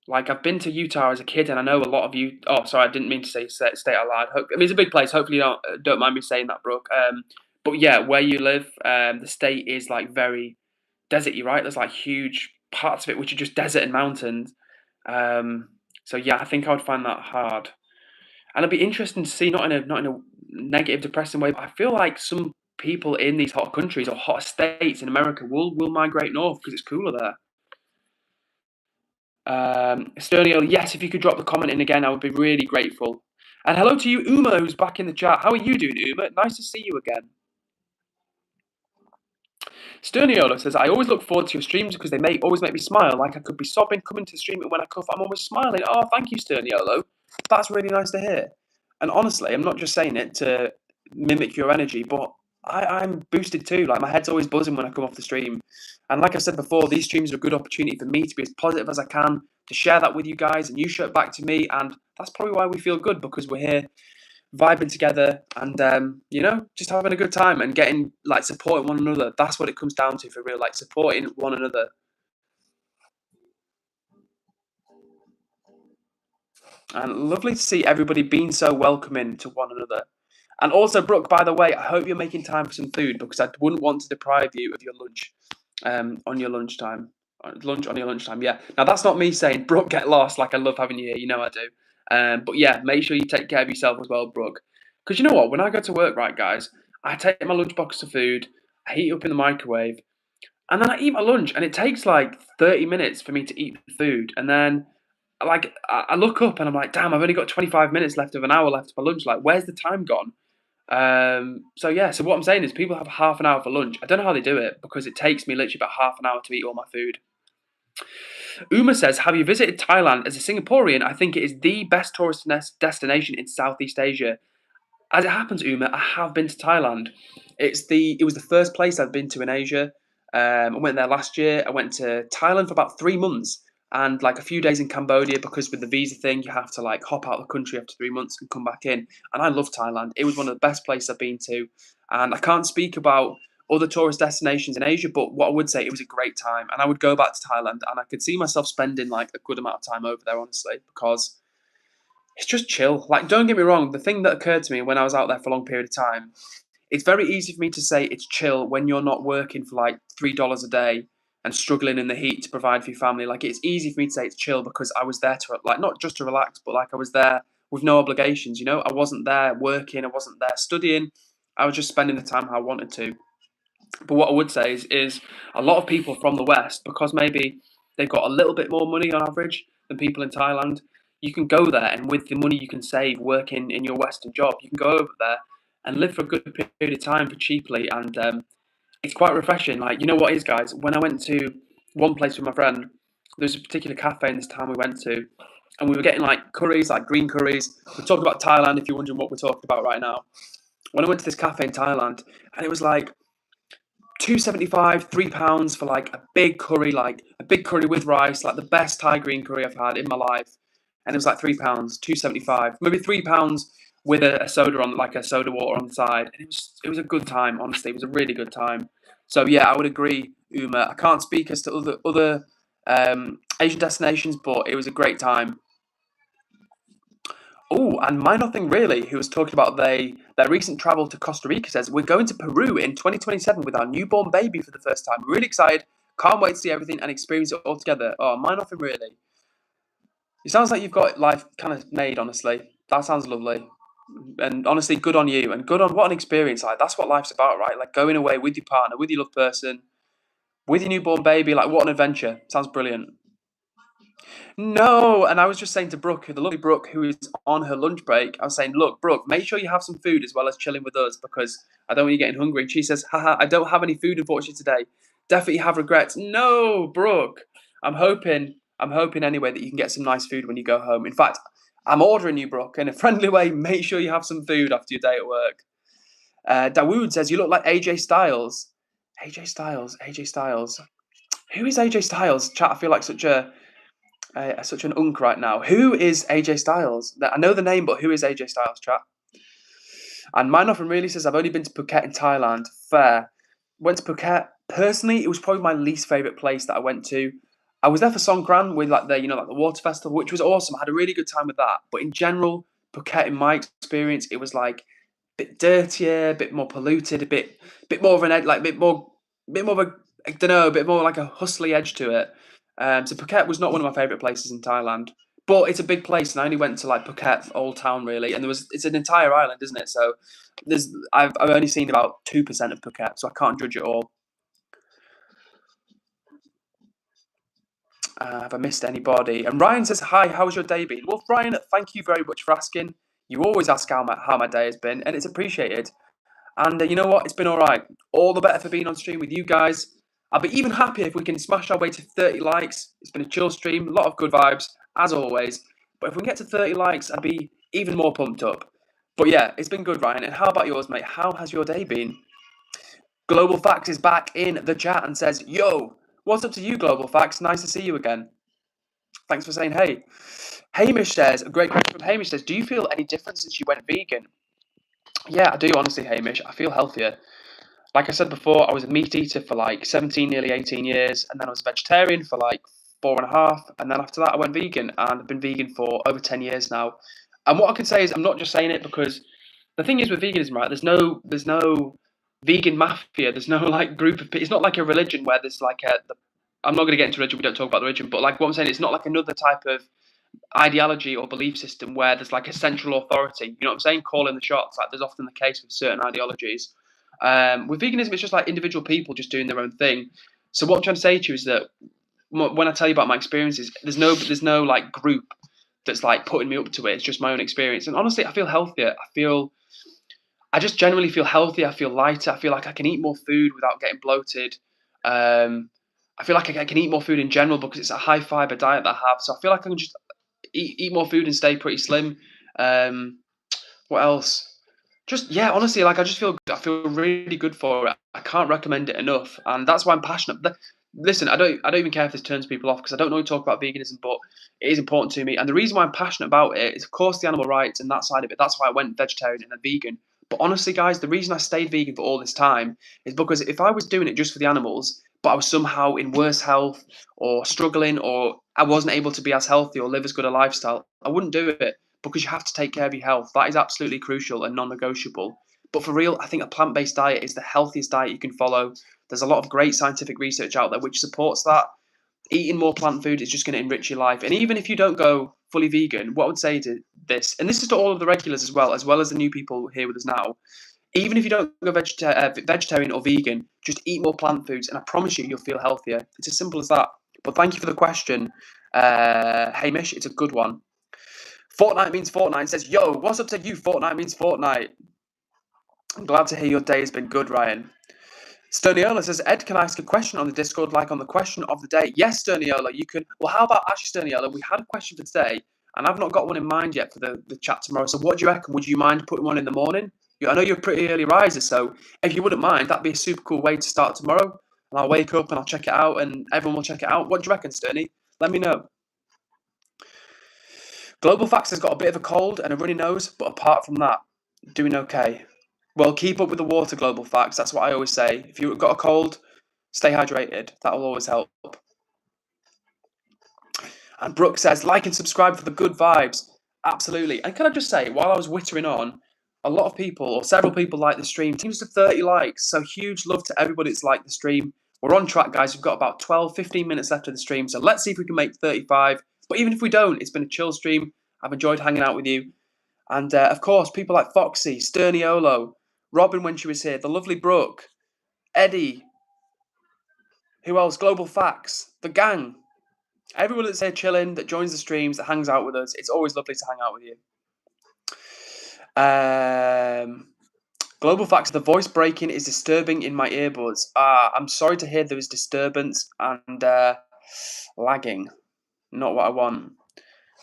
Like, I've been to Utah as a kid, and I know a lot of you. Oh, sorry, I didn't mean to say state out loud. It's a big place. Hopefully, you don't mind me saying that, Brooke. But yeah, where you live, the state is like very deserty, right? There's like huge parts of it which are just desert and mountains. So yeah, I think I would find that hard. And it'd be interesting to see, not in a negative, depressing way, but I feel like some people in these hot countries or hot states in America will migrate north because it's cooler there. Sternio, yes, if you could drop the comment in again, I would be really grateful. And hello to you, Uma, who's back in the chat. How are you doing, Uma? Nice to see you again. Sterniola says, I always look forward to your streams because they always make me smile. Like I could be sobbing coming to the stream, and when I cough, I'm always smiling. Oh, thank you, Sterniolo. That's really nice to hear. And honestly, I'm not just saying it to mimic your energy, but I'm boosted too. Like my head's always buzzing when I come off the stream. And like I said before, these streams are a good opportunity for me to be as positive as I can, to share that with you guys, and you show it back to me. And that's probably why we feel good, because we're here vibing together and just having a good time and getting like supporting one another. That's what it comes down to for real, like supporting one another. And lovely to see everybody being so welcoming to one another. And also, Brooke, by the way, I hope you're making time for some food, because I wouldn't want to deprive you of your lunch on your lunchtime. Lunch on your lunchtime, yeah. Now, that's not me saying, Brooke, get lost. Like, I love having you here. You know I do. But yeah, make sure you take care of yourself as well, Brooke. Because you know what? When I go to work, right, guys, I take my lunchbox of food, I heat it up in the microwave, and then I eat my lunch. And it takes like 30 minutes for me to eat the food. And then like I look up and I'm like, damn, I've only got 25 minutes left of an hour left of my lunch. Like, where's the time gone? So yeah, so what I'm saying is people have half an hour for lunch. I don't know how they do it, because it takes me literally about half an hour to eat all my food. Uma says, have you visited Thailand? As a Singaporean, I think it is the best tourist destination in Southeast Asia. As it happens, Uma, I have been to Thailand. It was the first place I've been to in Asia. I went there last year. I went to Thailand for about 3 months, and like a few days in Cambodia, because with the visa thing, you have to like hop out of the country after 3 months and come back in. And I love Thailand. It was one of the best places I've been to. And I can't speak about other tourist destinations in Asia, but what I would say, it was a great time. And I would go back to Thailand, and I could see myself spending like a good amount of time over there, honestly, because it's just chill. Like, don't get me wrong, the thing that occurred to me when I was out there for a long period of time, it's very easy for me to say it's chill when you're not working for like $3 a day and struggling in the heat to provide for your family. Like, it's easy for me to say it's chill because I was there to, like, not just to relax, but like I was there with no obligations, you know? I wasn't there working, I wasn't there studying. I was just spending the time how I wanted to. But what I would say is a lot of people from the West, because maybe they've got a little bit more money on average than people in Thailand, you can go there, and with the money you can save working in your Western job, you can go over there and live for a good period of time for cheaply. And it's quite refreshing. Like, you know what is, guys? When I went to one place with my friend, there's a particular cafe in this town we went to, and we were getting like curries, like green curries. We're talking about Thailand, if you're wondering what we're talking about right now. When I went to this cafe in Thailand, and it was like £2.75, £3 for like a big curry, with rice, like the best Thai green curry I've had in my life. And it was like £3, £2.75, maybe £3 with a soda on, like a soda water on the side. And it was a good time, honestly. It was a really good time. So yeah, I would agree, Uma. I can't speak as to other Asian destinations, but it was a great time. Oh, and My Nothing Really, who was talking about their recent travel to Costa Rica, says, we're going to Peru in 2027 with our newborn baby for the first time. Really excited. Can't wait to see everything and experience it all together. Oh, My Nothing Really. It sounds like you've got life kind of made, honestly. That sounds lovely. And honestly, good on you. And good on what an experience. Like, that's what life's about, right? Like going away with your partner, with your loved person, with your newborn baby. Like, what an adventure. Sounds brilliant. No, and I was just saying to Brooke, the lovely Brooke, who is on her lunch break, I was saying, look, Brooke, make sure you have some food as well as chilling with us, because I don't want you getting hungry. And she says, haha, I don't have any food, unfortunately, today. Definitely have regrets. No, Brooke, I'm hoping anyway that you can get some nice food when you go home. In fact, I'm ordering you, Brooke, in a friendly way. Make sure you have some food after your day at work. Dawood says, you look like AJ Styles. AJ Styles, AJ Styles. Who is AJ Styles? Chat, I feel like such an unk right now. Who is AJ Styles? I know the name, but who is AJ Styles, chat? And My Nothing Really says, I've only been to Phuket in Thailand. Fair. Went to Phuket. Personally, it was probably my least favourite place that I went to. I was there for Songkran with like the water festival, which was awesome. I had a really good time with that. But in general, Phuket, in my experience, it was like a bit dirtier, a bit more polluted, a bit more of an edge, like bit more of a, I don't know, a bit more like a hustly edge to it. So Phuket was not one of my favourite places in Thailand. But it's a big place, and I only went to like Phuket, Old Town, really, and it's an entire island, isn't it? So I've only seen about 2% of Phuket, so I can't judge it all. Have I missed anybody? And Ryan says, "Hi, how's your day been?" Well, Ryan, thank you very much for asking. You always ask how my day has been, and it's appreciated. And you know what? It's been all right. All the better for being on stream with you guys. I'll be even happier if we can smash our way to 30 likes. It's been a chill stream, a lot of good vibes, as always. But if we can get to 30 likes, I'd be even more pumped up. But yeah, it's been good, Ryan. And how about yours, mate? How has your day been? Global Facts is back in the chat and says, "Yo, what's up to you, Global Facts? Nice to see you again." Thanks for saying hey. Hamish says, a great question from Hamish says, "Do you feel any difference since you went vegan?" Yeah, I do, honestly, Hamish. I feel healthier. Like I said before, I was a meat eater for like 17, nearly 18 years, and then I was a vegetarian for like 4.5, and then after that I went vegan, and I've been vegan for over 10 years now. And what I can say is, I'm not just saying it because the thing is with veganism, right? There's no vegan mafia. There's no like group of people. It's not like a religion where there's like I'm not going to get into religion. We don't talk about the religion, but like what I'm saying, it's not like another type of ideology or belief system where there's like a central authority. You know what I'm saying? Calling the shots. Like there's often the case with certain ideologies. With veganism, it's just like individual people just doing their own thing. So what I'm trying to say to you is that when I tell you about my experiences, there's no like group that's like putting me up to it. It's just my own experience. And honestly, I feel healthier. I just generally feel healthier. I feel lighter. I feel like I can eat more food without getting bloated. I feel like I can eat more food in general because it's a high fiber diet that I have. So I feel like I can just eat more food and stay pretty slim. What else? Just yeah, honestly, like I feel really good for it. I can't recommend it enough, and that's why I'm passionate. Listen, I don't even care if this turns people off because I don't know talk about veganism, but it is important to me. And the reason why I'm passionate about it is, of course, the animal rights and that side of it. That's why I went vegetarian and then vegan. But honestly, guys, the reason I stayed vegan for all this time is because if I was doing it just for the animals, but I was somehow in worse health or struggling, or I wasn't able to be as healthy or live as good a lifestyle, I wouldn't do it because you have to take care of your health. That is absolutely crucial and non-negotiable. But for real, I think a plant-based diet is the healthiest diet you can follow. There's a lot of great scientific research out there which supports that. Eating more plant food is just going to enrich your life. And even if you don't go fully vegan, what I would say to this, and this is to all of the regulars as well as the new people here with us now, even if you don't go vegetarian or vegan, just eat more plant foods, and I promise you, you'll feel healthier. It's as simple as that. But thank you for the question, Hamish. It's a good one. Fortnite means Fortnite says, "Yo, what's up to you? Fortnite means Fortnite." I'm glad to hear your day has been good, Ryan. Sterniola says, "Ed, can I ask a question on the Discord, like on the question of the day?" Yes, Sterniola, you can. Well, how about actually, Sterniola, we had a question for today, and I've not got one in mind yet for the chat tomorrow. So what do you reckon? Would you mind putting one in the morning? I know you're a pretty early riser, so if you wouldn't mind, that'd be a super cool way to start tomorrow. And I'll wake up and I'll check it out, and everyone will check it out. What do you reckon, Sterny? Let me know. Global Facts has got a bit of a cold and a runny nose, but apart from that, doing okay. Well, keep up with the water, Global Facts. That's what I always say. If you've got a cold, stay hydrated. That'll always help. And Brooke says, "Like and subscribe for the good vibes." Absolutely. And can I just say, while I was wittering on, a lot of people, or several people, like the stream. Teams to 30 likes. So huge love to everybody that's liked the stream. We're on track, guys. We've got about 12, 15 minutes left of the stream. So let's see if we can make 35. But even if we don't, it's been a chill stream. I've enjoyed hanging out with you. And of course, people like Foxy, Sterniolo, Robin when she was here, the lovely Brooke, Eddie, who else? Global Facts, the gang. Everyone that's here chilling, that joins the streams, that hangs out with us. It's always lovely to hang out with you. Global Facts, the voice breaking is disturbing in my earbuds. I'm sorry to hear there was disturbance and lagging. Not what I want.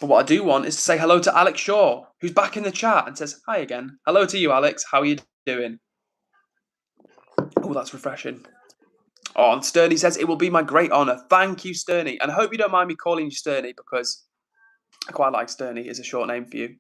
But what I do want is to say hello to Alex Shaw, who's back in the chat and says hi again. Hello to you, Alex. How are you doing? Oh, that's refreshing. Oh, and Sterny says, "It will be my great honour." Thank you, Sterny. And I hope you don't mind me calling you Sterny because I quite like Sterny as a short name for you.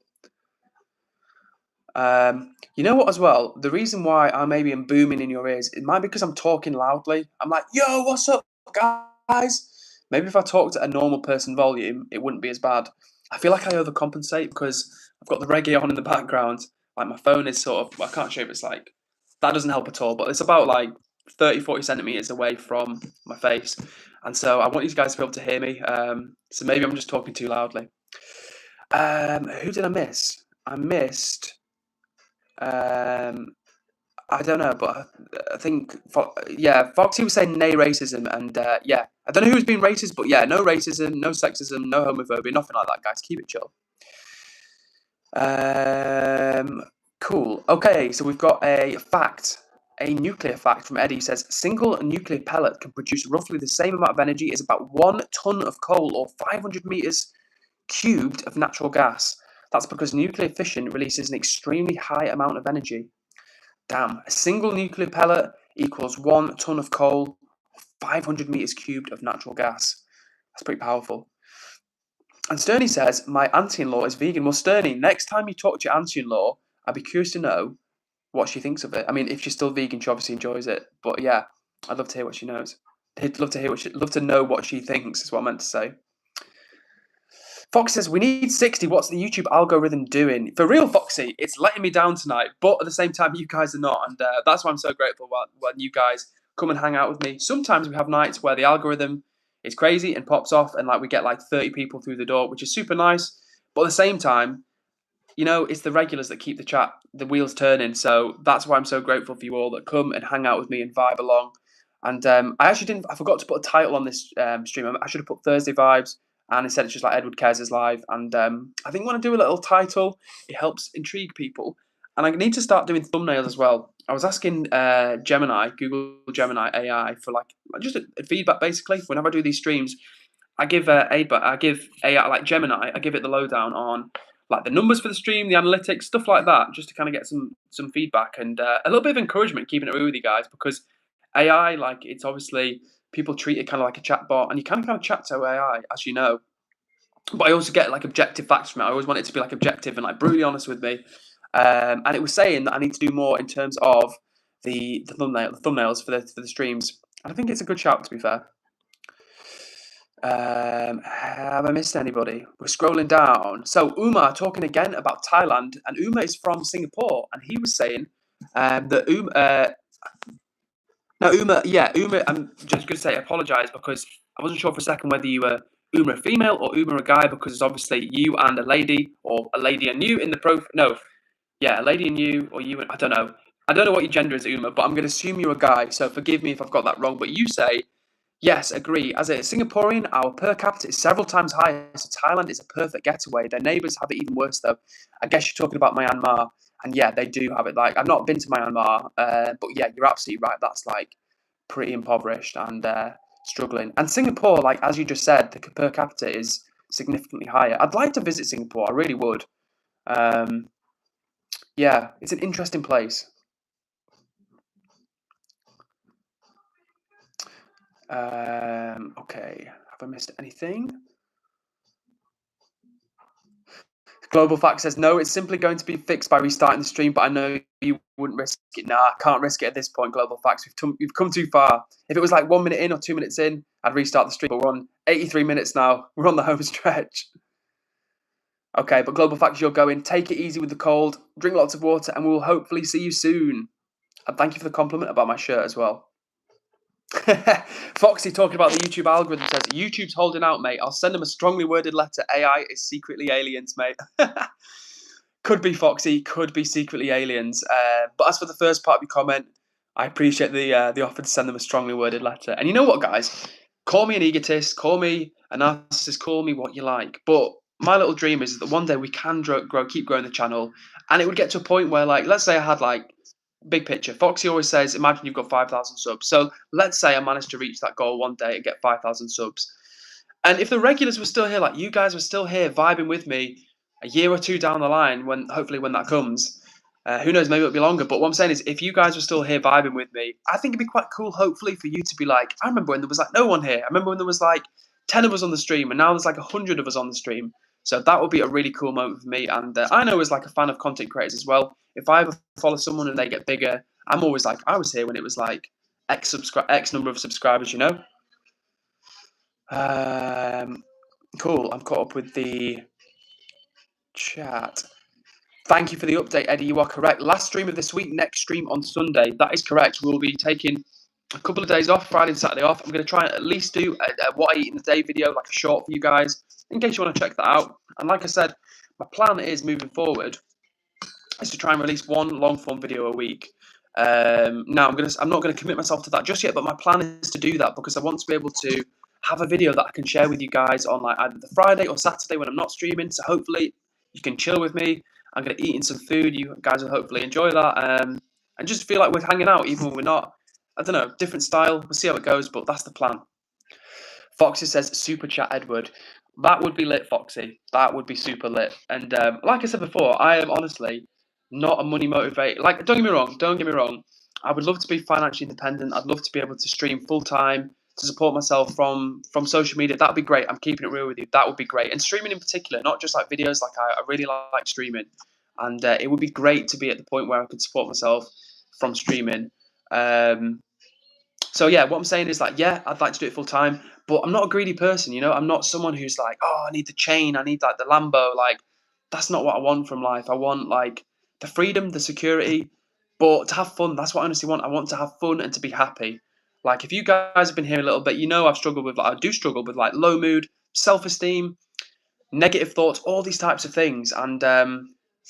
You know what as well? The reason why I maybe am booming in your ears, it might be because I'm talking loudly. I'm like, "Yo, what's up, guys?" Maybe if I talked at a normal person volume, it wouldn't be as bad. I feel like I overcompensate because I've got the reggae on in the background. Like my phone is sort of, well, I can't show you, it's like, that doesn't help at all, but it's about like 30, 40 centimeters away from my face. And so I want you guys to be able to hear me. So maybe I'm just talking too loudly. Who did I miss? I missed. I don't know, but I think Foxy was saying nay racism, and yeah, I don't know who's been racist, but yeah, no racism, no sexism, no homophobia, nothing like that, guys. Keep it chill. Cool. Okay, so we've got a fact. A nuclear fact from Eddie says single nuclear pellet can produce roughly the same amount of energy as about 1 ton of coal or 500 meters cubed of natural gas. That's because nuclear fission releases an extremely high amount of energy. Damn, a single nuclear pellet equals 1 ton of coal, 500 meters cubed of natural gas. That's pretty powerful. And Sterney says, my auntie-in-law is vegan. Well, Sterney, next time you talk to your auntie-in-law, I'd be curious to know what she thinks of it. I mean, if she's still vegan, she obviously enjoys it. But yeah, I'd love to hear what she knows. I'd love to know what she thinks, is what I meant to say. Fox says, we need 60. What's the YouTube algorithm doing? For real, Foxy, it's letting me down tonight. But at the same time, you guys are not. And that's why I'm so grateful when you guys come and hang out with me. Sometimes we have nights where the algorithm is crazy and pops off. And we get like 30 people through the door, which is super nice. But at the same time, it's the regulars that keep the wheels turning. So that's why I'm so grateful for you all that come and hang out with me and vibe along. And I forgot to put a title on this stream. I should have put Thursday Vibes. And instead, it's just like EdwardCares is live. And I think when I do a little title, it helps intrigue people. And I need to start doing thumbnails as well. I was asking Google Gemini AI for just a feedback. Basically, whenever I do these streams, I give AI like Gemini. I give it the lowdown on like the numbers for the stream, the analytics, stuff like that, just to kind of get some feedback and a little bit of encouragement, keeping it real with you guys, because AI, it's obviously people treat it kind of like a chatbot, and you kind of chat to AI, as you know. But I also get objective facts from it. I always want it to be objective and brutally honest with me. And it was saying that I need to do more in terms of the thumbnails for the streams. And I think it's a good shout, to be fair. Have I missed anybody? We're scrolling down. So Umar talking again about Thailand, and Umar is from Singapore, and he was saying that Umar. I'm just going to say apologise because I wasn't sure for a second whether you were Umar a female or Umar a guy, because it's obviously you and a lady, or a lady and you in the a lady and you, or you and, I don't know. I don't know what your gender is, Umar, but I'm going to assume you're a guy, so forgive me if I've got that wrong. But you say, yes, agree. As a Singaporean, our per capita is several times higher, so Thailand is a perfect getaway. Their neighbours have it even worse, though. I guess you're talking about Myanmar, and yeah, they do have it. I've not been to Myanmar, but yeah, you're absolutely right. That's pretty impoverished and struggling. And Singapore, as you just said, the per capita is significantly higher. I'd like to visit Singapore. I really would. Yeah, it's an interesting place. Okay, have I missed anything? Global Fact says, no, it's simply going to be fixed by restarting the stream, but I know you wouldn't risk it. Nah, I can't risk it at this point, Global Facts. We've come too far. If it was 1 minute in or 2 minutes in, I'd restart the stream, but we're on 83 minutes now. We're on the home stretch. Okay, but Global Facts, you're going. Take it easy with the cold, drink lots of water, and we'll hopefully see you soon. And thank you for the compliment about my shirt as well. Foxy talking about the YouTube algorithm says, YouTube's holding out, mate. I'll send them a strongly worded letter. AI is secretly aliens, mate. Could be, Foxy. Could be secretly aliens. But as for the first part of your comment, I appreciate the offer to send them a strongly worded letter. And you know what, guys? Call me an egotist. Call me a narcissist. Call me what you like. But my little dream is that one day we can keep growing the channel. And it would get to a point where, let's say I had, big picture. Foxy always says, imagine you've got 5,000 subs. So let's say I managed to reach that goal one day and get 5,000 subs. And if the regulars were still here, you guys were still here vibing with me a year or two down the line, hopefully when that comes, who knows, maybe it'll be longer. But what I'm saying is, if you guys were still here vibing with me, I think it'd be quite cool, hopefully, for you to be I remember when there was no one here. I remember when there was 10 of us on the stream, and now there's 100 of us on the stream. So that would be a really cool moment for me. And I know as a fan of content creators as well, if I ever follow someone and they get bigger, I'm always I was here when it was X number of subscribers, you know? Cool. I'm caught up with the chat. Thank you for the update, Eddie. You are correct. Last stream of this week, next stream on Sunday. That is correct. We'll be taking a couple of days off, Friday and Saturday off. I'm going to try and at least do a what I eat in the day video, a short for you guys, in case you want to check that out. And like I said, my plan is moving forward is to try and release one long form video a week. Now I'm not gonna commit myself to that just yet, but my plan is to do that because I want to be able to have a video that I can share with you guys on like either the Friday or Saturday when I'm not streaming. So hopefully you can chill with me. I'm gonna eat in some food. You guys will hopefully enjoy that, and just feel like we're hanging out even when we're not. I don't know, different style. We'll see how it goes, but that's the plan. Foxy says, super chat Edward. That would be lit, Foxy. That would be super lit. And like I said before, I am honestly not a money motivated. Like, don't get me wrong. Don't get me wrong. I would love to be financially independent. I'd love to be able to stream full time to support myself from social media. That'd be great. I'm keeping it real with you. That would be great. And streaming in particular, not just like videos. Like I really like streaming, and it would be great to be at the point where I could support myself from streaming. So yeah, what I'm saying is like, yeah, I'd like to do it full time, but I'm not a greedy person, you know. I'm not someone who's like, oh, I need the chain, I need like the Lambo. Like, that's not what I want from life. I want like the freedom, the security, but to have fun. That's what I honestly want. I want to have fun and to be happy. Like, if you guys have been here a little bit, you know, I've struggled with like, I do struggle with like low mood, self-esteem, negative thoughts, all these types of things, and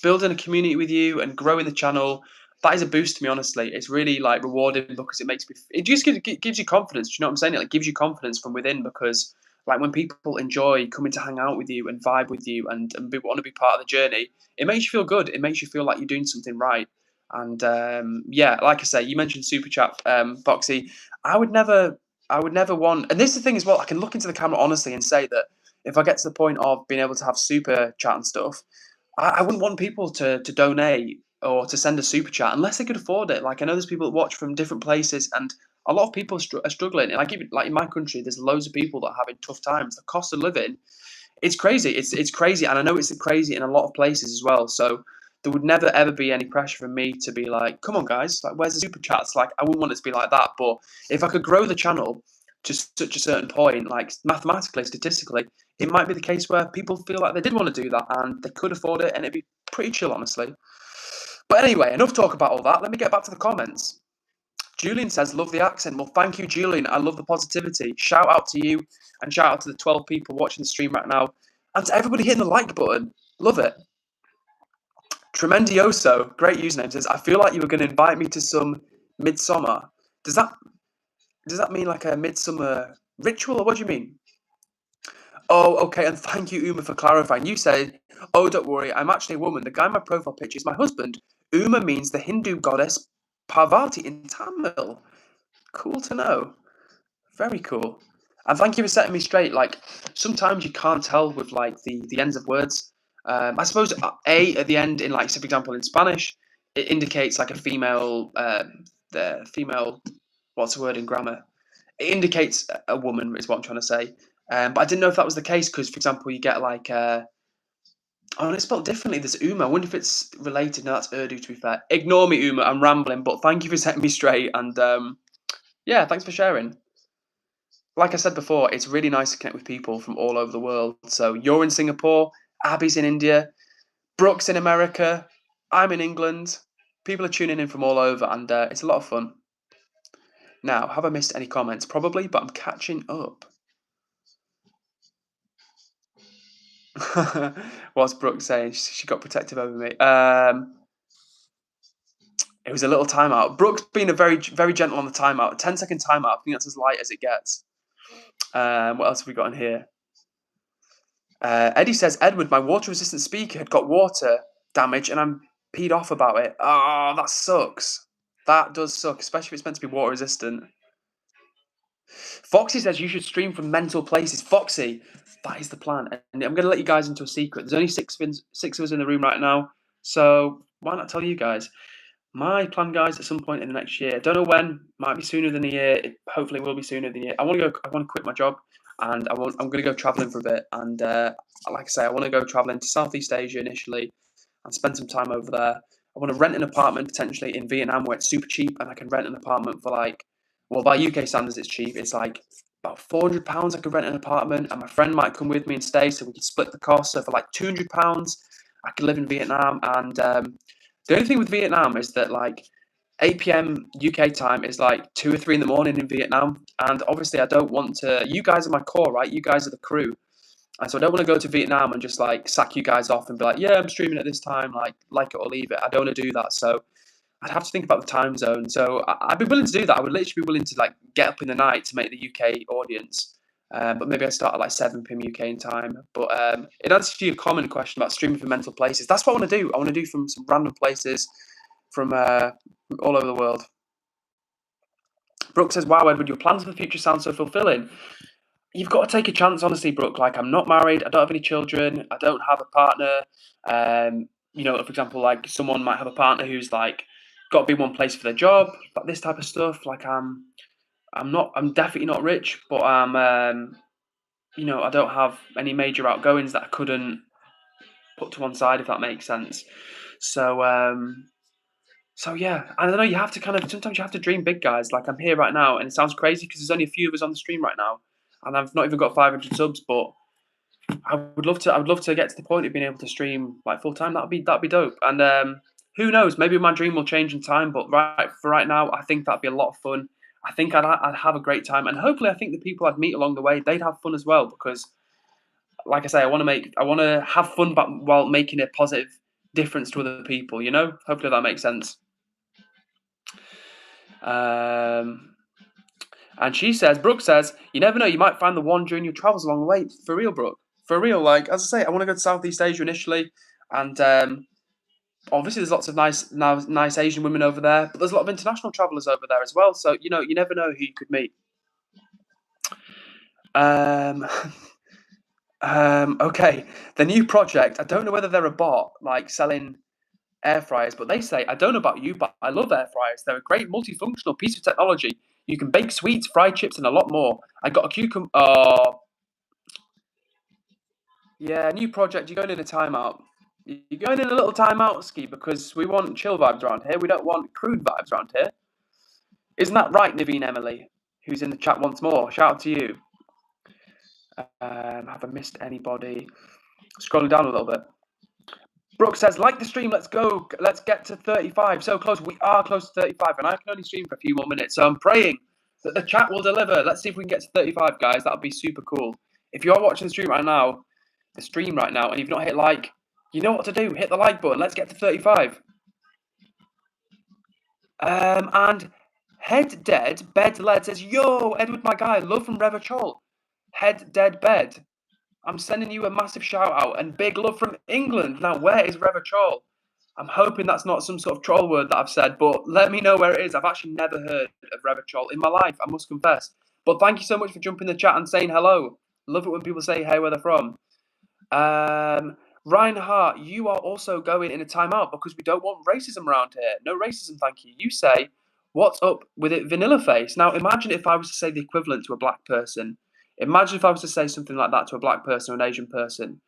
building a community with you and growing the channel. That is a boost to me, honestly. It's really like rewarding because it makes me. It just gives you confidence. Do you know what I'm saying? It like gives you confidence from within because like when people enjoy coming to hang out with you and vibe with you and want to be part of the journey, it makes you feel good. It makes you feel like you're doing something right. And yeah, like I say, you mentioned super chat, Foxy. I would never want. And this is the thing as well. I can look into the camera honestly and say that if I get to the point of being able to have super chat and stuff, I wouldn't want people to donate or to send a super chat unless they could afford it. Like I know there's people that watch from different places, and a lot of people are struggling. And like even like in my country, there's loads of people that are having tough times. The cost of living, it's crazy. It's crazy, and I know it's crazy in a lot of places as well. So there would never ever be any pressure from me to be like, come on guys, like where's the super chats? Like I wouldn't want it to be like that. But if I could grow the channel to such a certain point, like mathematically, statistically, it might be the case where people feel like they did want to do that and they could afford it, and it'd be pretty chill, honestly. But anyway, enough talk about all that. Let me get back to the comments. Julian says, love the accent. Well, thank you, Julian. I love the positivity. Shout out to you and shout out to the 12 people watching the stream right now and to everybody hitting the like button. Love it. Tremendioso, great username, says, I feel like you were going to invite me to some midsummer. Does that mean like a midsummer ritual, or what do you mean? Oh, okay, and thank you, Uma, for clarifying. You said, oh, don't worry, I'm actually a woman. The guy in my profile picture is my husband. Uma means the Hindu goddess Parvati in Tamil. Cool to know. Very cool. And thank you for setting me straight. Like, sometimes you can't tell with, like, the ends of words. I suppose A at the end in, like, say, for example, in Spanish, it indicates, like, a female, the female, what's the word in grammar? It indicates a woman is what I'm trying to say. But I didn't know if that was the case because, for example, you get like, oh, and it's spelled differently. There's Uma. I wonder if it's related. No, that's Urdu, to be fair. Ignore me, Uma. I'm rambling, but thank you for setting me straight. And yeah, thanks for sharing. Like I said before, it's really nice to connect with people from all over the world. So you're in Singapore, Abby's in India, Brooke's in America, I'm in England. People are tuning in from all over, and it's a lot of fun. Now, have I missed any comments? Probably, but I'm catching up. What's Brooke saying? She got protective over me. It was a little timeout. Brooke's been a very, very gentle on the timeout. 10-second timeout. I think that's as light as it gets. What else have we got in here? Eddie says, Edward, my water-resistant speaker had got water damage, and I'm peed off about it. Oh, that sucks. That does suck, especially if it's meant to be water-resistant. Foxy says you should stream from mental places. Foxy, that is the plan. And I'm going to let you guys into a secret. There's only six of us in the room right now. So why not tell you guys? My plan, guys, at some point in the next year. Don't know when. Might be sooner than a year. Hopefully it will be sooner than a year. I want to quit my job. And I'm going to go traveling for a bit. And like I say, I want to go traveling to Southeast Asia initially and spend some time over there. I want to rent an apartment potentially in Vietnam where it's super cheap and I can rent an apartment for like, well, by UK standards, it's cheap. It's like about £400 I could rent an apartment and my friend might come with me and stay so we could split the cost. So for like £200, I could live in Vietnam. And the only thing with Vietnam is that like 8 p.m. UK time is like 2 or 3 in the morning in Vietnam. And obviously I don't want to, you guys are my core, right? You guys are the crew. And so I don't want to go to Vietnam and just like sack you guys off and be like, yeah, I'm streaming at this time, like it or leave it. I don't want to do that. So I'd have to think about the time zone. So I'd be willing to do that. I would literally be willing to like get up in the night to make the UK audience. But maybe I'd start at like 7 p.m. UK in time. But in answer to your common question about streaming from mental places, that's what I want to do. I want to do from some random places from all over the world. Brooke says, wow, Edward, your plans for the future sound so fulfilling. You've got to take a chance, honestly, Brooke. Like, I'm not married. I don't have any children. I don't have a partner. For example, like someone might have a partner who's like got to be one place for their job, but this type of stuff. Like, I'm definitely not rich, but I don't have any major outgoings that I couldn't put to one side, if that makes sense. So yeah, I don't know. You have to sometimes you have to dream big, guys. Like I'm here right now, and it sounds crazy because there's only a few of us on the stream right now, and I've not even got 500 subs. But I would love to get to the point of being able to stream like full time. That'd be dope. And who knows? Maybe my dream will change in time. But right now, I think that'd be a lot of fun. I think I'd have a great time, and hopefully, I think the people I'd meet along the way they'd have fun as well. Because, like I say, I want to have fun, but while making a positive difference to other people. Hopefully that makes sense. And Brooke says, you never know, you might find the one during your travels along the way. For real, Brooke. For real. Like, as I say, I want to go to Southeast Asia initially. And obviously there's lots of nice Asian women over there, but there's a lot of international travelers over there as well. So, you never know who you could meet. Okay. The new project, I don't know whether they're a bot, like selling air fryers, but they say, I don't know about you, but I love air fryers. They're a great multifunctional piece of technology. You can bake sweets, fry chips, and a lot more. I got a cucumber. Yeah, new project. You're going in a timeout. You're going in a little timeout, Ski, because we want chill vibes around here. We don't want crude vibes around here. Isn't that right, Naveen Emily, who's in the chat once more? Shout out to you. Have I missed anybody? Scrolling down a little bit. Brooke says, like the stream, let's go. Let's get to 35. So close. We are close to 35, and I can only stream for a few more minutes. So I'm praying that the chat will deliver. Let's see if we can get to 35, guys. That would be super cool. If you are watching the stream right now, and you've not hit like, you know what to do. Hit the like button. Let's get to 35. And Head Dead Bed Led says, yo, Edward, my guy, love from Reva Chol. Head Dead Bed. I'm sending you a massive shout out and big love from England. Now, where is Reva Chol? I'm hoping that's not some sort of troll word that I've said, but let me know where it is. I've actually never heard of Reva Chol in my life, I must confess. But thank you so much for jumping in the chat and saying hello. Love it when people say, hey, where they're from. Reinhardt, you are also going in a timeout because we don't want racism around here. No racism, thank you. You say, what's up with it, Vanilla Face? Now, imagine if I was to say the equivalent to a black person. Imagine if I was to say something like that to a black person or an Asian person.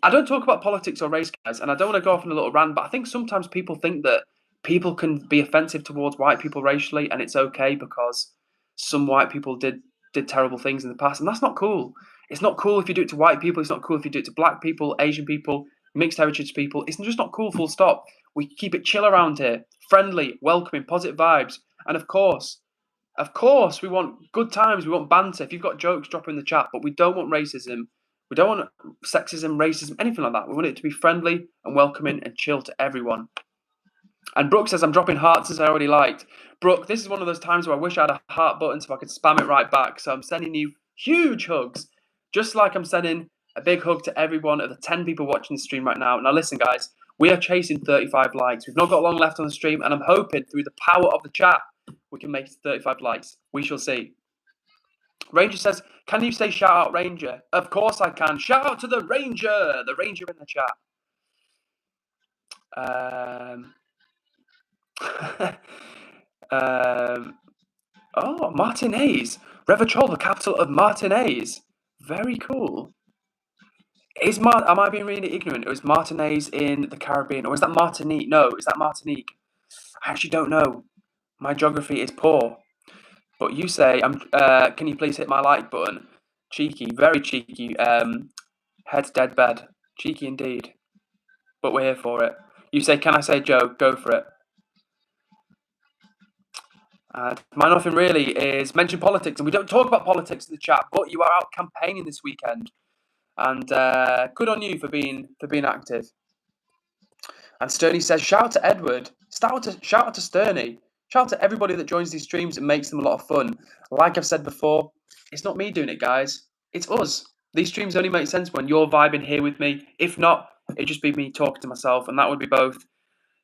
I don't talk about politics or race, guys, and I don't want to go off on a little rant, but I think sometimes people think that people can be offensive towards white people racially, and it's okay because some white people did terrible things in the past, and that's not cool. It's not cool if you do it to white people. It's not cool if you do it to black people, Asian people, mixed heritage people. It's just not cool, full stop. We keep it chill around here, friendly, welcoming, positive vibes, and of course, we want good times. We want banter. If you've got jokes, drop in the chat. But we don't want racism. We don't want sexism, racism, anything like that. We want it to be friendly and welcoming and chill to everyone. And Brooke says, I'm dropping hearts as I already liked. Brooke, this is one of those times where I wish I had a heart button so I could spam it right back. So I'm sending you huge hugs, just like I'm sending a big hug to every one of the 10 people watching the stream right now. Now listen, guys, we are chasing 35 likes. We've not got long left on the stream, and I'm hoping through the power of the chat, we can make it to 35 likes. We shall see. Ranger says, can you say shout out Ranger? Of course I can. Shout out to the Ranger in the chat. Martinez. Revachol, the capital of Martinez. Very cool. Am I being really ignorant? Or is Martinez in the Caribbean? Or is that Martinique? No, is that Martinique? I actually don't know. My geography is poor. But you say, can you please hit my like button? Cheeky, very cheeky. Head Dead Bed. Cheeky indeed. But we're here for it. You say, can I say Joe? Go for it. My nothing really is mention politics. And we don't talk about politics in the chat, but you are out campaigning this weekend. And good on you for being active. And Sterney says, shout out to Edward, shout out to Sterney, shout out to everybody that joins these streams and makes them a lot of fun. Like I've said before, it's not me doing it, guys. It's us. These streams only make sense when you're vibing here with me. If not, it'd just be me talking to myself, and that would be both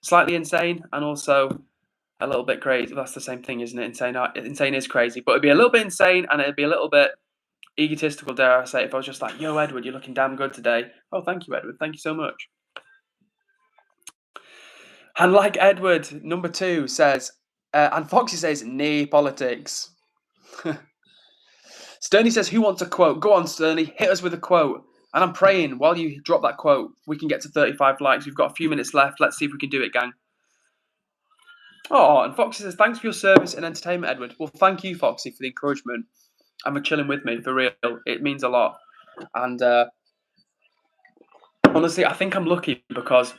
slightly insane and also a little bit crazy. That's the same thing, isn't it? Insane is crazy, but it'd be a little bit insane and it'd be a little bit egotistical, dare I say, if I was just like, yo, Edward, you're looking damn good today. Oh, thank you, Edward. Thank you so much. And like Edward, number 2 says, and Foxy says, nee, politics. Sterney says, who wants a quote? Go on, Sterney, hit us with a quote. And I'm praying while you drop that quote, we can get to 35 likes. We've got a few minutes left. Let's see if we can do it, gang. Oh, and Foxy says, thanks for your service and entertainment, Edward. Well, thank you, Foxy, for the encouragement and for chilling with me, for real. It means a lot. And honestly, I think I'm lucky because,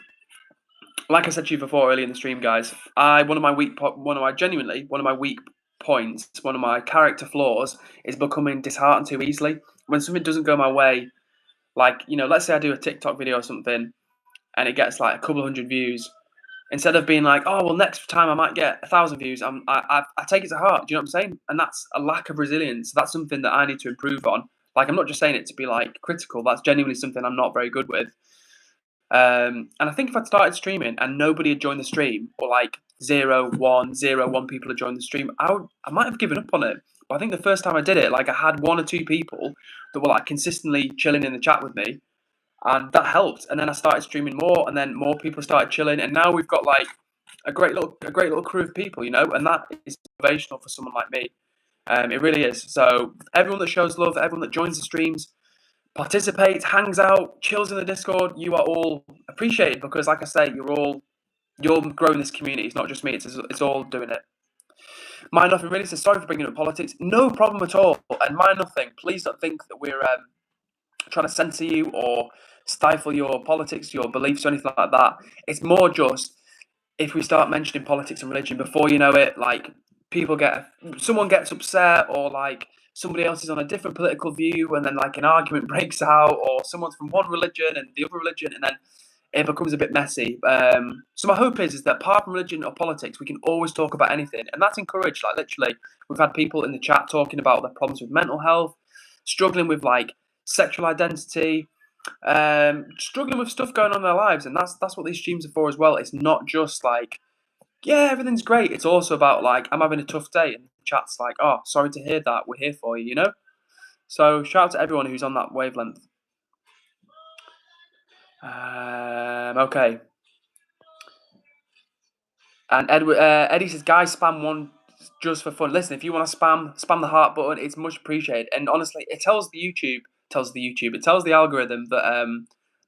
like I said to you before earlier in the stream, guys, one of my weak points, one of my character flaws is becoming disheartened too easily. When something doesn't go my way, like, let's say I do a TikTok video or something and it gets like a couple of hundred views, instead of being like, oh, well, next time I might get 1,000 views, I take it to heart. Do you know what I'm saying? And that's a lack of resilience. That's something that I need to improve on. Like, I'm not just saying it to be like critical. That's genuinely something I'm not very good with. And I think if I'd started streaming and nobody had joined the stream, or like 0, 1 people had joined the stream, I might have given up on it. But I think the first time I did it, like I had 1 or 2 people that were like consistently chilling in the chat with me, and that helped. And then I started streaming more, and then more people started chilling, and now we've got like a great little crew of people, and that is motivational for someone like me. It really is. So everyone that shows love, everyone that joins the streams, participates, hangs out, chills in the Discord, you are all appreciated because, like I say, you're growing this community. It's not just me; it's all doing it. Mind Nothing really says, sorry for bringing up politics. No problem at all. And Mind Nothing, please don't think that we're trying to censor you or stifle your politics, your beliefs, or anything like that. It's more just if we start mentioning politics and religion, before you know it, like someone gets upset, or like somebody else is on a different political view, and then like an argument breaks out, or someone's from one religion and the other religion, and then it becomes a bit messy. So my hope is that apart from religion or politics, we can always talk about anything, and that's encouraged. Like literally, we've had people in the chat talking about their problems with mental health, struggling with like sexual identity, struggling with stuff going on in their lives, and that's what these streams are for as well. It's not just like, yeah, everything's great. It's also about like, I'm having a tough day, and the chat's like, oh, sorry to hear that. We're here for you, So shout out to everyone who's on that wavelength. Okay. And Eddie says, guys, spam 1 just for fun. Listen, if you want to spam the heart button. It's much appreciated. And honestly, it tells the algorithm that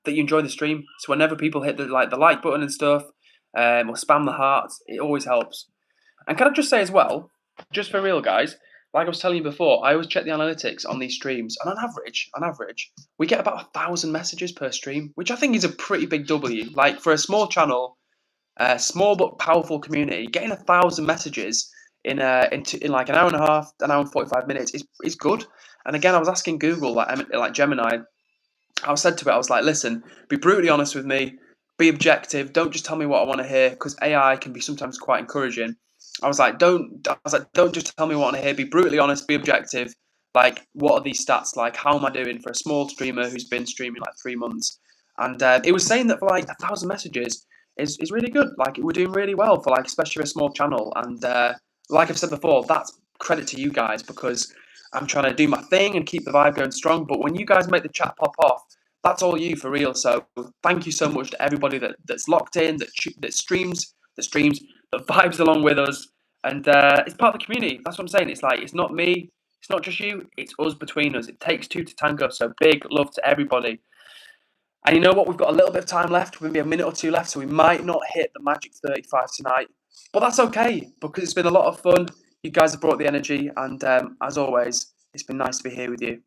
you enjoy the stream. So whenever people hit the like button and stuff, or spam the hearts, it always helps. And can I just say as well, just for real, guys, like I was telling you before, I always check the analytics on these streams, and on average, we get about 1,000 messages per stream, which I think is a pretty big W. Like for a small channel, small but powerful community, getting 1,000 messages in like an hour and a half, an hour and 45 minutes is good. And again, I was asking Google, like Gemini, I said to it, I was like, listen, be brutally honest with me, be objective, don't just tell me what I want to hear, because AI can be sometimes quite encouraging. I was like, don't just tell me what I want to hear, be brutally honest, be objective. Like, what are these stats like? How am I doing for a small streamer who's been streaming like 3 months? And it was saying that for like 1,000 messages is really good. Like, we're doing really well for like, especially for a small channel. And like I've said before, that's credit to you guys, because I'm trying to do my thing and keep the vibe going strong. But when you guys make the chat pop off, that's all you for real. So thank you so much to everybody that's locked in, that streams, that vibes along with us. And it's part of the community. That's what I'm saying. It's like, it's not me, it's not just you, it's us between us. It takes 2 to tango. So big love to everybody. And you know what? We've got a little bit of time left, maybe a minute or 2 left. So we might not hit the magic 35 tonight. But that's okay, because it's been a lot of fun. You guys have brought the energy, and as always, it's been nice to be here with you.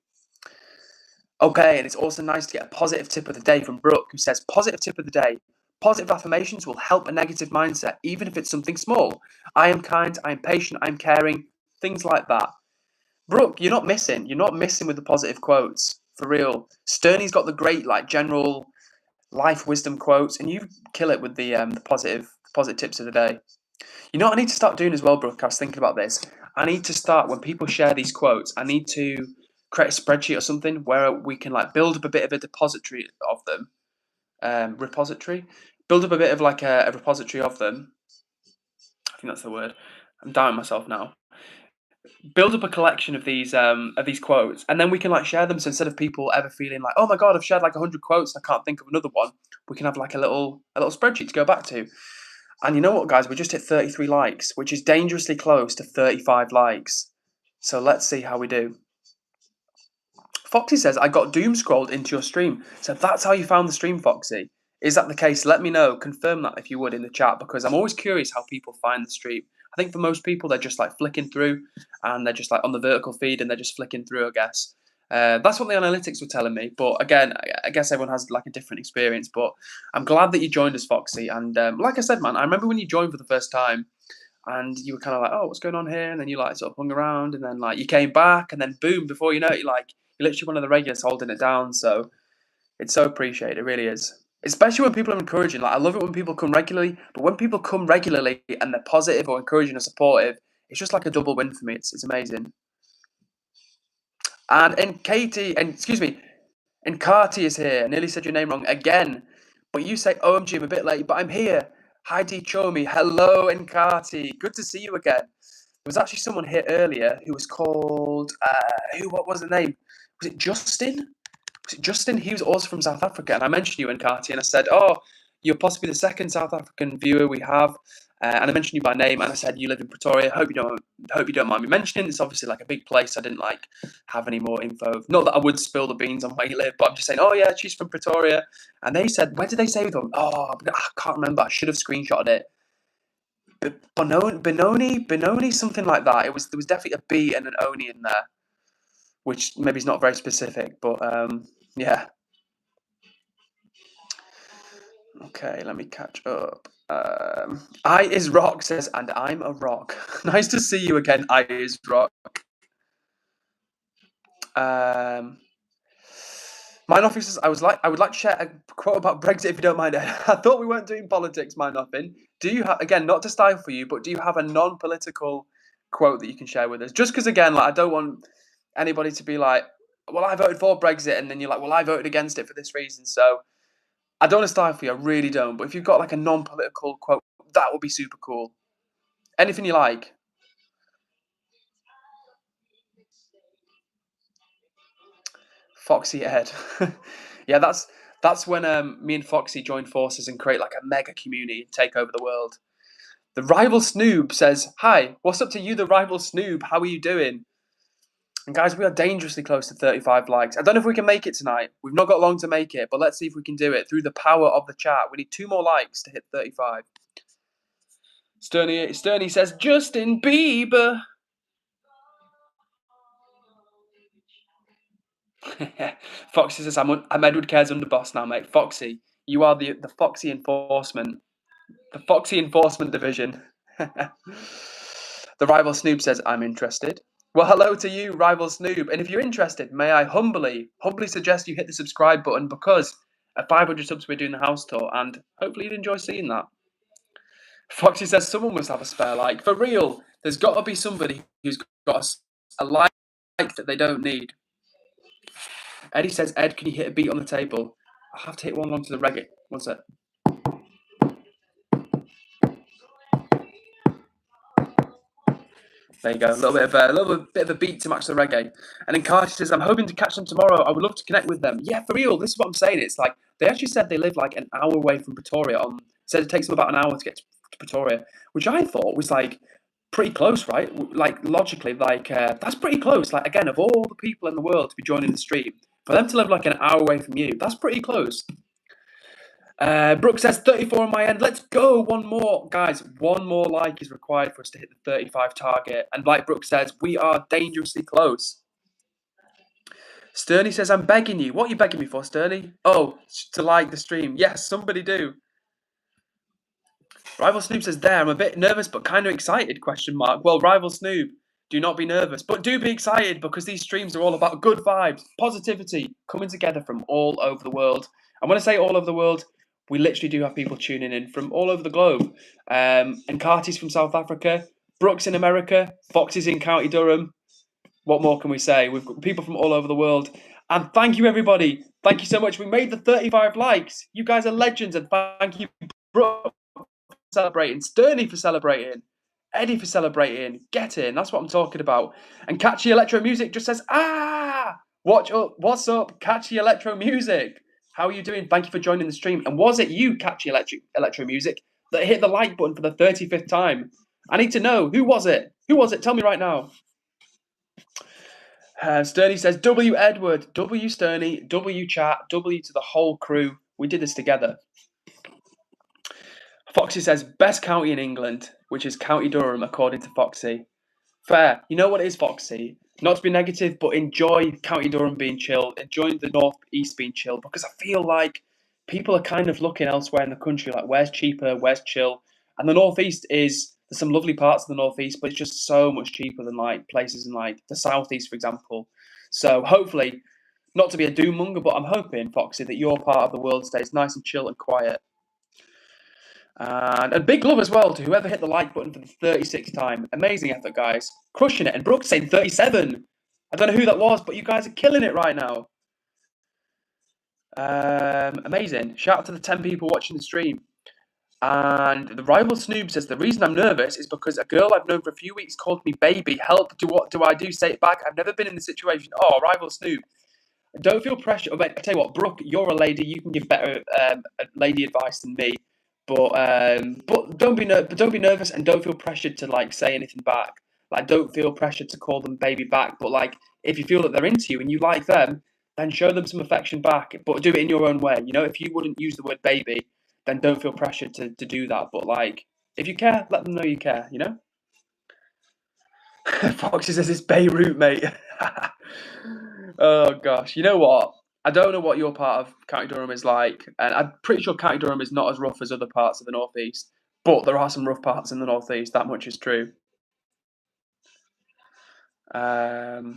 Okay, and it's also nice to get a positive tip of the day from Brooke, who says, positive tip of the day. Positive affirmations will help a negative mindset, even if it's something small. I am kind, I am patient, I am caring, things like that. Brooke, you're not missing with the positive quotes. for real. Sterney's got the great like general life wisdom quotes, and you kill it with the positive tips of the day. You know what I need to start doing as well, Brooke? I was thinking about this. I need to start when people share these quotes. I need to create a spreadsheet or something where we can like build up a bit of a depository of them. Repository. Build up a bit of like a repository of them. I think that's the word. I'm doubting myself now. Build up a collection of these quotes, and then we can like share them. So instead of people ever feeling like, oh my god, I've shared like 100 quotes, I can't think of another one, we can have like a little spreadsheet to go back to. And you know what, guys? We just hit 33 likes, which is dangerously close to 35 likes. So let's see how we do. Foxy says, I got doom scrolled into your stream. So that's how you found the stream, Foxy. Is that the case? Let me know. Confirm that if you would in the chat, because I'm always curious how people find the stream. I think for most people, they're just like flicking through and they're just like on the vertical feed and they're just flicking through, I guess. That's what the analytics were telling me. But again, I guess everyone has like a different experience. But I'm glad that you joined us, Foxy. And like I said, man, I remember when you joined for the first time and you were kind of like, oh, what's going on here? And then you like sort of hung around and then like you came back and then boom, before you know it, you're literally one of the regulars holding it down. So it's so appreciated. It really is. Especially when people are encouraging. Like I love it when people come regularly, but when people come regularly and they're positive or encouraging or supportive, it's just like a double win for me. It's amazing. And Katie, and excuse me, and Carty is here. I nearly said your name wrong again, but you say OMG, I'm a bit late, but I'm here. Hi D Chomi, hello Nkati. Good to see you again. There was actually someone here earlier who was called what was the name? Was it Justin? Justin, he was also from South Africa, and I mentioned you, Nkati, and I said, oh, you're possibly the second South African viewer we have, and I mentioned you by name, and I said you live in Pretoria. Hope you don't mind me mentioning. It's obviously like a big place. I didn't like have any more info. Not that I would spill the beans on where you live, but I'm just saying, oh yeah, she's from Pretoria. And they said, where did they say them? Oh, I can't remember. I should have screenshotted it. Benoni, something like that. There was definitely a B and an Oni in there, which maybe is not very specific, but yeah. Okay, let me catch up. I is Rock says, and I'm a rock. Nice to see you again, I is Rock. Mine Nothing says, I would like to share a quote about Brexit if you don't mind. I thought we weren't doing politics, Mine Nothing. Do you have, again, not to stifle you, but do you have a non-political quote that you can share with us? Just because, again, like I don't want anybody to be like, well, I voted for Brexit, and then you're like, well, I voted against it for this reason. So I don't want to stifle you, I really don't. But if you've got like a non-political quote, that would be super cool. Anything you like. Foxy Ed. Yeah, that's when me and Foxy join forces and create like a mega community and take over the world. The rival Snoob says, hi, what's up to you, the rival Snoob? How are you doing? And guys, we are dangerously close to 35 likes. I don't know if we can make it tonight. We've not got long to make it, but let's see if we can do it through the power of the chat. We need 2 more likes to hit 35. Sterney says, Justin Bieber. Foxy says, I'm EdwardCares underboss now, mate. Foxy, you are the Foxy enforcement. The Foxy enforcement division. The rival Snoob says, I'm interested. Well, hello to you, rival Snoob. And if you're interested, may I humbly suggest you hit the subscribe button, because at 500 subs we're doing the house tour, and hopefully you'd enjoy seeing that. Foxy says, someone must have a spare like. For real, there's got to be somebody who's got a like that they don't need. Eddie says, Ed, can you hit a beat on the table? I'll have to hit one onto the reggae. One sec. There you go. A little bit of a beat to match the reggae. And then Carty says, I'm hoping to catch them tomorrow. I would love to connect with them. Yeah, for real. This is what I'm saying. It's like they actually said they live like an hour away from Pretoria. Said it takes them about an hour to get to Pretoria, which I thought was like pretty close, right? Like logically, like that's pretty close. Like again, of all the people in the world to be joining the stream, for them to live like an hour away from you, that's pretty close. Brooke says 34 on my end. Let's go. One more. Guys, one more like is required for us to hit the 35 target. And like Brooke says, we are dangerously close. Sterney says, I'm begging you. What are you begging me for, Sterney? Oh, to like the stream. Yes, somebody do. Rival Snoob says, there, I'm a bit nervous but kind of excited, question mark. Well, Rival Snoob, Do not be nervous, but do be excited because these streams are all about good vibes, positivity, coming together from all over the world. And when I say all over the world, we literally do have people tuning in from all over the globe. And Carty's from South Africa, Brooks in America, Foxy's in County Durham. What more can we say? We've got people from all over the world. And thank you, everybody. Thank you so much. We made the 35 likes. You guys are legends. And thank you, Brooks, for celebrating, Sterney for celebrating, Eddie for celebrating. Get in. That's what I'm talking about. And Catchy Electro Music just says, watch up. What's up, Catchy Electro Music? How are you doing? Thank you for joining the stream. And was it you, Catchy Electro Music, that hit the like button for the 35th time? I need to know. Who was it? Who was it? Tell me right now. Sterney says, W Edward, W Sterney, W chat, W to the whole crew. We did this together. Foxy says, best county in England, which is County Durham, according to Foxy. Fair. You know what it is, Foxy? Not to be negative, but enjoy County Durham being chill. Enjoy the North East being chill, because I feel like people are kind of looking elsewhere in the country, like where's cheaper, where's chill. And the North East there's some lovely parts of the North East, but it's just so much cheaper than like places in like the South East, for example. So hopefully, not to be a doom monger, but I'm hoping, Foxy, that your part of the world stays nice and chill and quiet. And a big love as well to whoever hit the like button for the 36th time. Amazing effort, guys. Crushing it. And Brooks saying 37. I don't know who that was, but you guys are killing it right now. Amazing. Shout out to the 10 people watching the stream. And the rival Snoob says, the reason I'm nervous is because a girl I've known for a few weeks called me baby. Help. What do I do? Say it back. I've never been in this situation. Oh, rival Snoob. Don't feel pressure. I tell you what, Brooke, you're a lady. You can give better lady advice than me. But don't be nervous and don't feel pressured to like say anything back. Like, don't feel pressured to call them baby back. But like, if you feel that they're into you and you like them, then show them some affection back. But do it in your own way. You know, if you wouldn't use the word baby, then don't feel pressured to do that. But like, if you care, let them know you care. You know. Foxy says it's Beirut, mate. Oh gosh, you know what? I don't know what your part of County Durham is like, and I'm pretty sure County Durham is not as rough as other parts of the North East, but there are some rough parts in the North East, that much is true. Okay,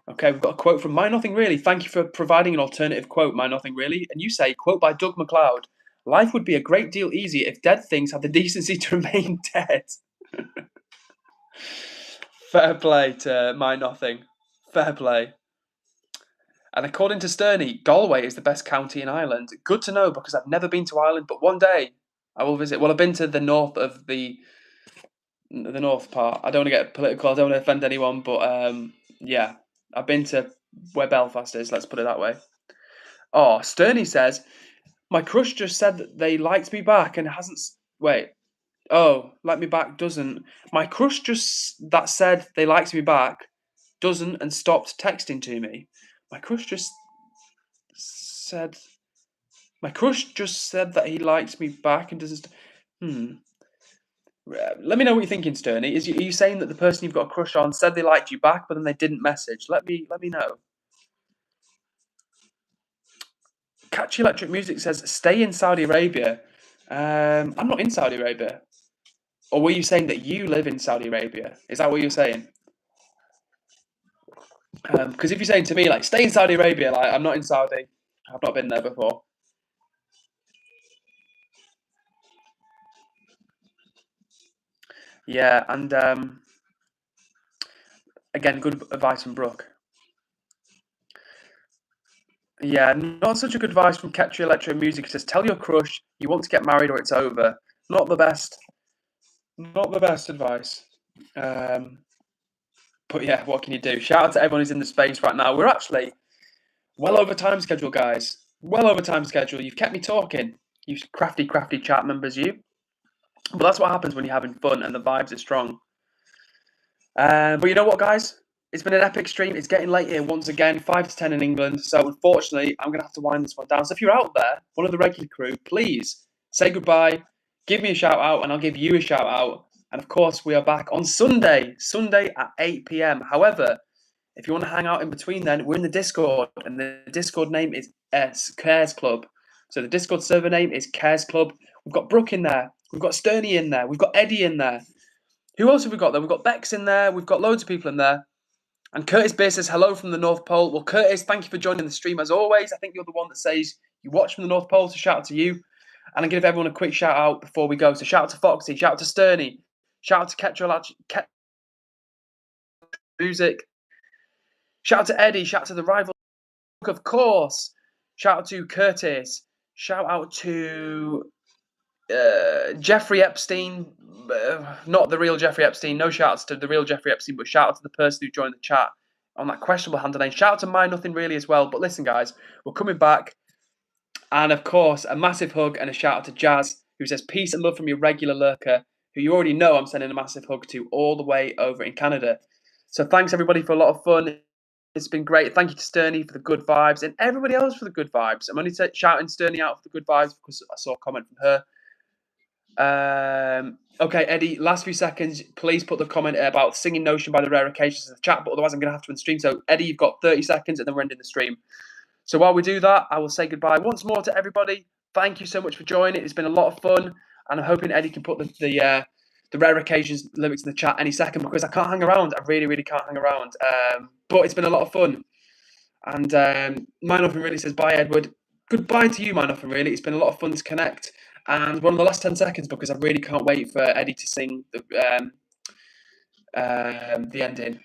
we've got a quote from My Nothing Really. Thank you for providing an alternative quote, My Nothing Really. And you say, quote by Doug McLeod, life would be a great deal easier if dead things had the decency to remain dead. Fair play to My Nothing. Fair play. And according to Sterney, Galway is the best county in Ireland. Good to know, because I've never been to Ireland, but one day I will visit. Well, I've been to the north of the north part. I don't want to get political. I don't want to offend anyone, but yeah, I've been to where Belfast is. Let's put it that way. Oh, Sterney says, my crush just said that they liked me back and hasn't. Wait. Oh, like me back doesn't. My crush just that said they liked me back doesn't and stopped texting to me. My crush just said that he likes me back and doesn't. Let me know what you're thinking, Sterney. Are you saying that the person you've got a crush on said they liked you back, but then they didn't message? Let me know. Catchy Electric Music says, stay in Saudi Arabia. I'm not in Saudi Arabia. Or were you saying that you live in Saudi Arabia? Is that what you're saying? Because if you're saying to me, like, stay in Saudi Arabia, like, I'm not in Saudi. I've not been there before. Yeah, and again, good advice from Brooke. Yeah, not such a good advice from Catchy Electro Music. It says, tell your crush you want to get married or it's over. Not the best advice. But yeah, what can you do? Shout out to everyone who's in the space right now. We're actually well over time schedule, guys. Well over time schedule. You've kept me talking. You crafty chat members, you. But that's what happens when you're having fun and the vibes are strong. But you know what, guys? It's been an epic stream. It's getting late here once again, 5 to 10 in England. So unfortunately, I'm going to have to wind this one down. So if you're out there, one of the regular crew, please say goodbye, give me a shout out, and I'll give you a shout out. And of course, we are back on Sunday at 8 p.m. However, if you want to hang out in between then, we're in the Discord, and the Discord name is Cares Club. So the Discord server name is Cares Club. We've got Brooke in there. We've got Sterney in there. We've got Eddie in there. Who else have we got there? We've got Bex in there. We've got loads of people in there. And Curtis Beer says, hello from the North Pole. Well, Curtis, thank you for joining the stream as always. I think you're the one that says you watch from the North Pole, so shout out to you. And I'll give everyone a quick shout out before we go. So shout out to Foxy, shout out to Sterney, shout out to Ketchup Music, shout out to Eddie, shout out to the Rival, of course. Shout out to Curtis, shout out to Jeffrey Epstein, not the real Jeffrey Epstein. No shout outs to the real Jeffrey Epstein, but shout out to the person who joined the chat on that questionable handle name. Shout out to My Nothing Really as well. But listen, guys, we're coming back. And of course, a massive hug and a shout out to Jazz, who says peace and love from your regular lurker, who you already know I'm sending a massive hug to all the way over in Canada. So thanks everybody for a lot of fun. It's been great. Thank you to Sterney for the good vibes and everybody else for the good vibes. I'm only shouting Sterney out for the good vibes because I saw a comment from her. Okay, Eddie, last few seconds, please put the comment about Singing Notion by the Rare Occasions in the chat, but otherwise I'm going to have to end stream. So, Eddie, you've got 30 seconds and then we're ending the stream. So while we do that, I will say goodbye once more to everybody. Thank you so much for joining. It's been a lot of fun, and I'm hoping Eddie can put the Rare Occasions lyrics in the chat any second because I can't hang around. I really, really can't hang around. But it's been a lot of fun. And My Nothing Really says, bye, Edward. Goodbye to you, My Nothing Really. It's been a lot of fun to connect. And one of the last 10 seconds because I really can't wait for Eddie to sing the ending.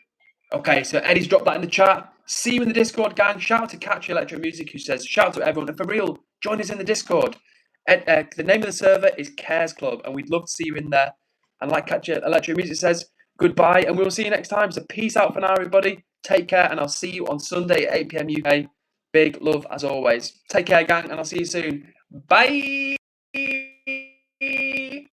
Okay, so Eddie's dropped that in the chat. See you in the Discord, gang. Shout out to Catch Electro Music, who says, shout out to everyone. And for real, join us in the Discord. The name of the server is Cares Club, and we'd love to see you in there. And like Catch Electro Music says, goodbye, and we'll see you next time. So peace out for now, everybody. Take care, and I'll see you on Sunday at 8 p.m. UK. Big love as always. Take care, gang, and I'll see you soon. Bye.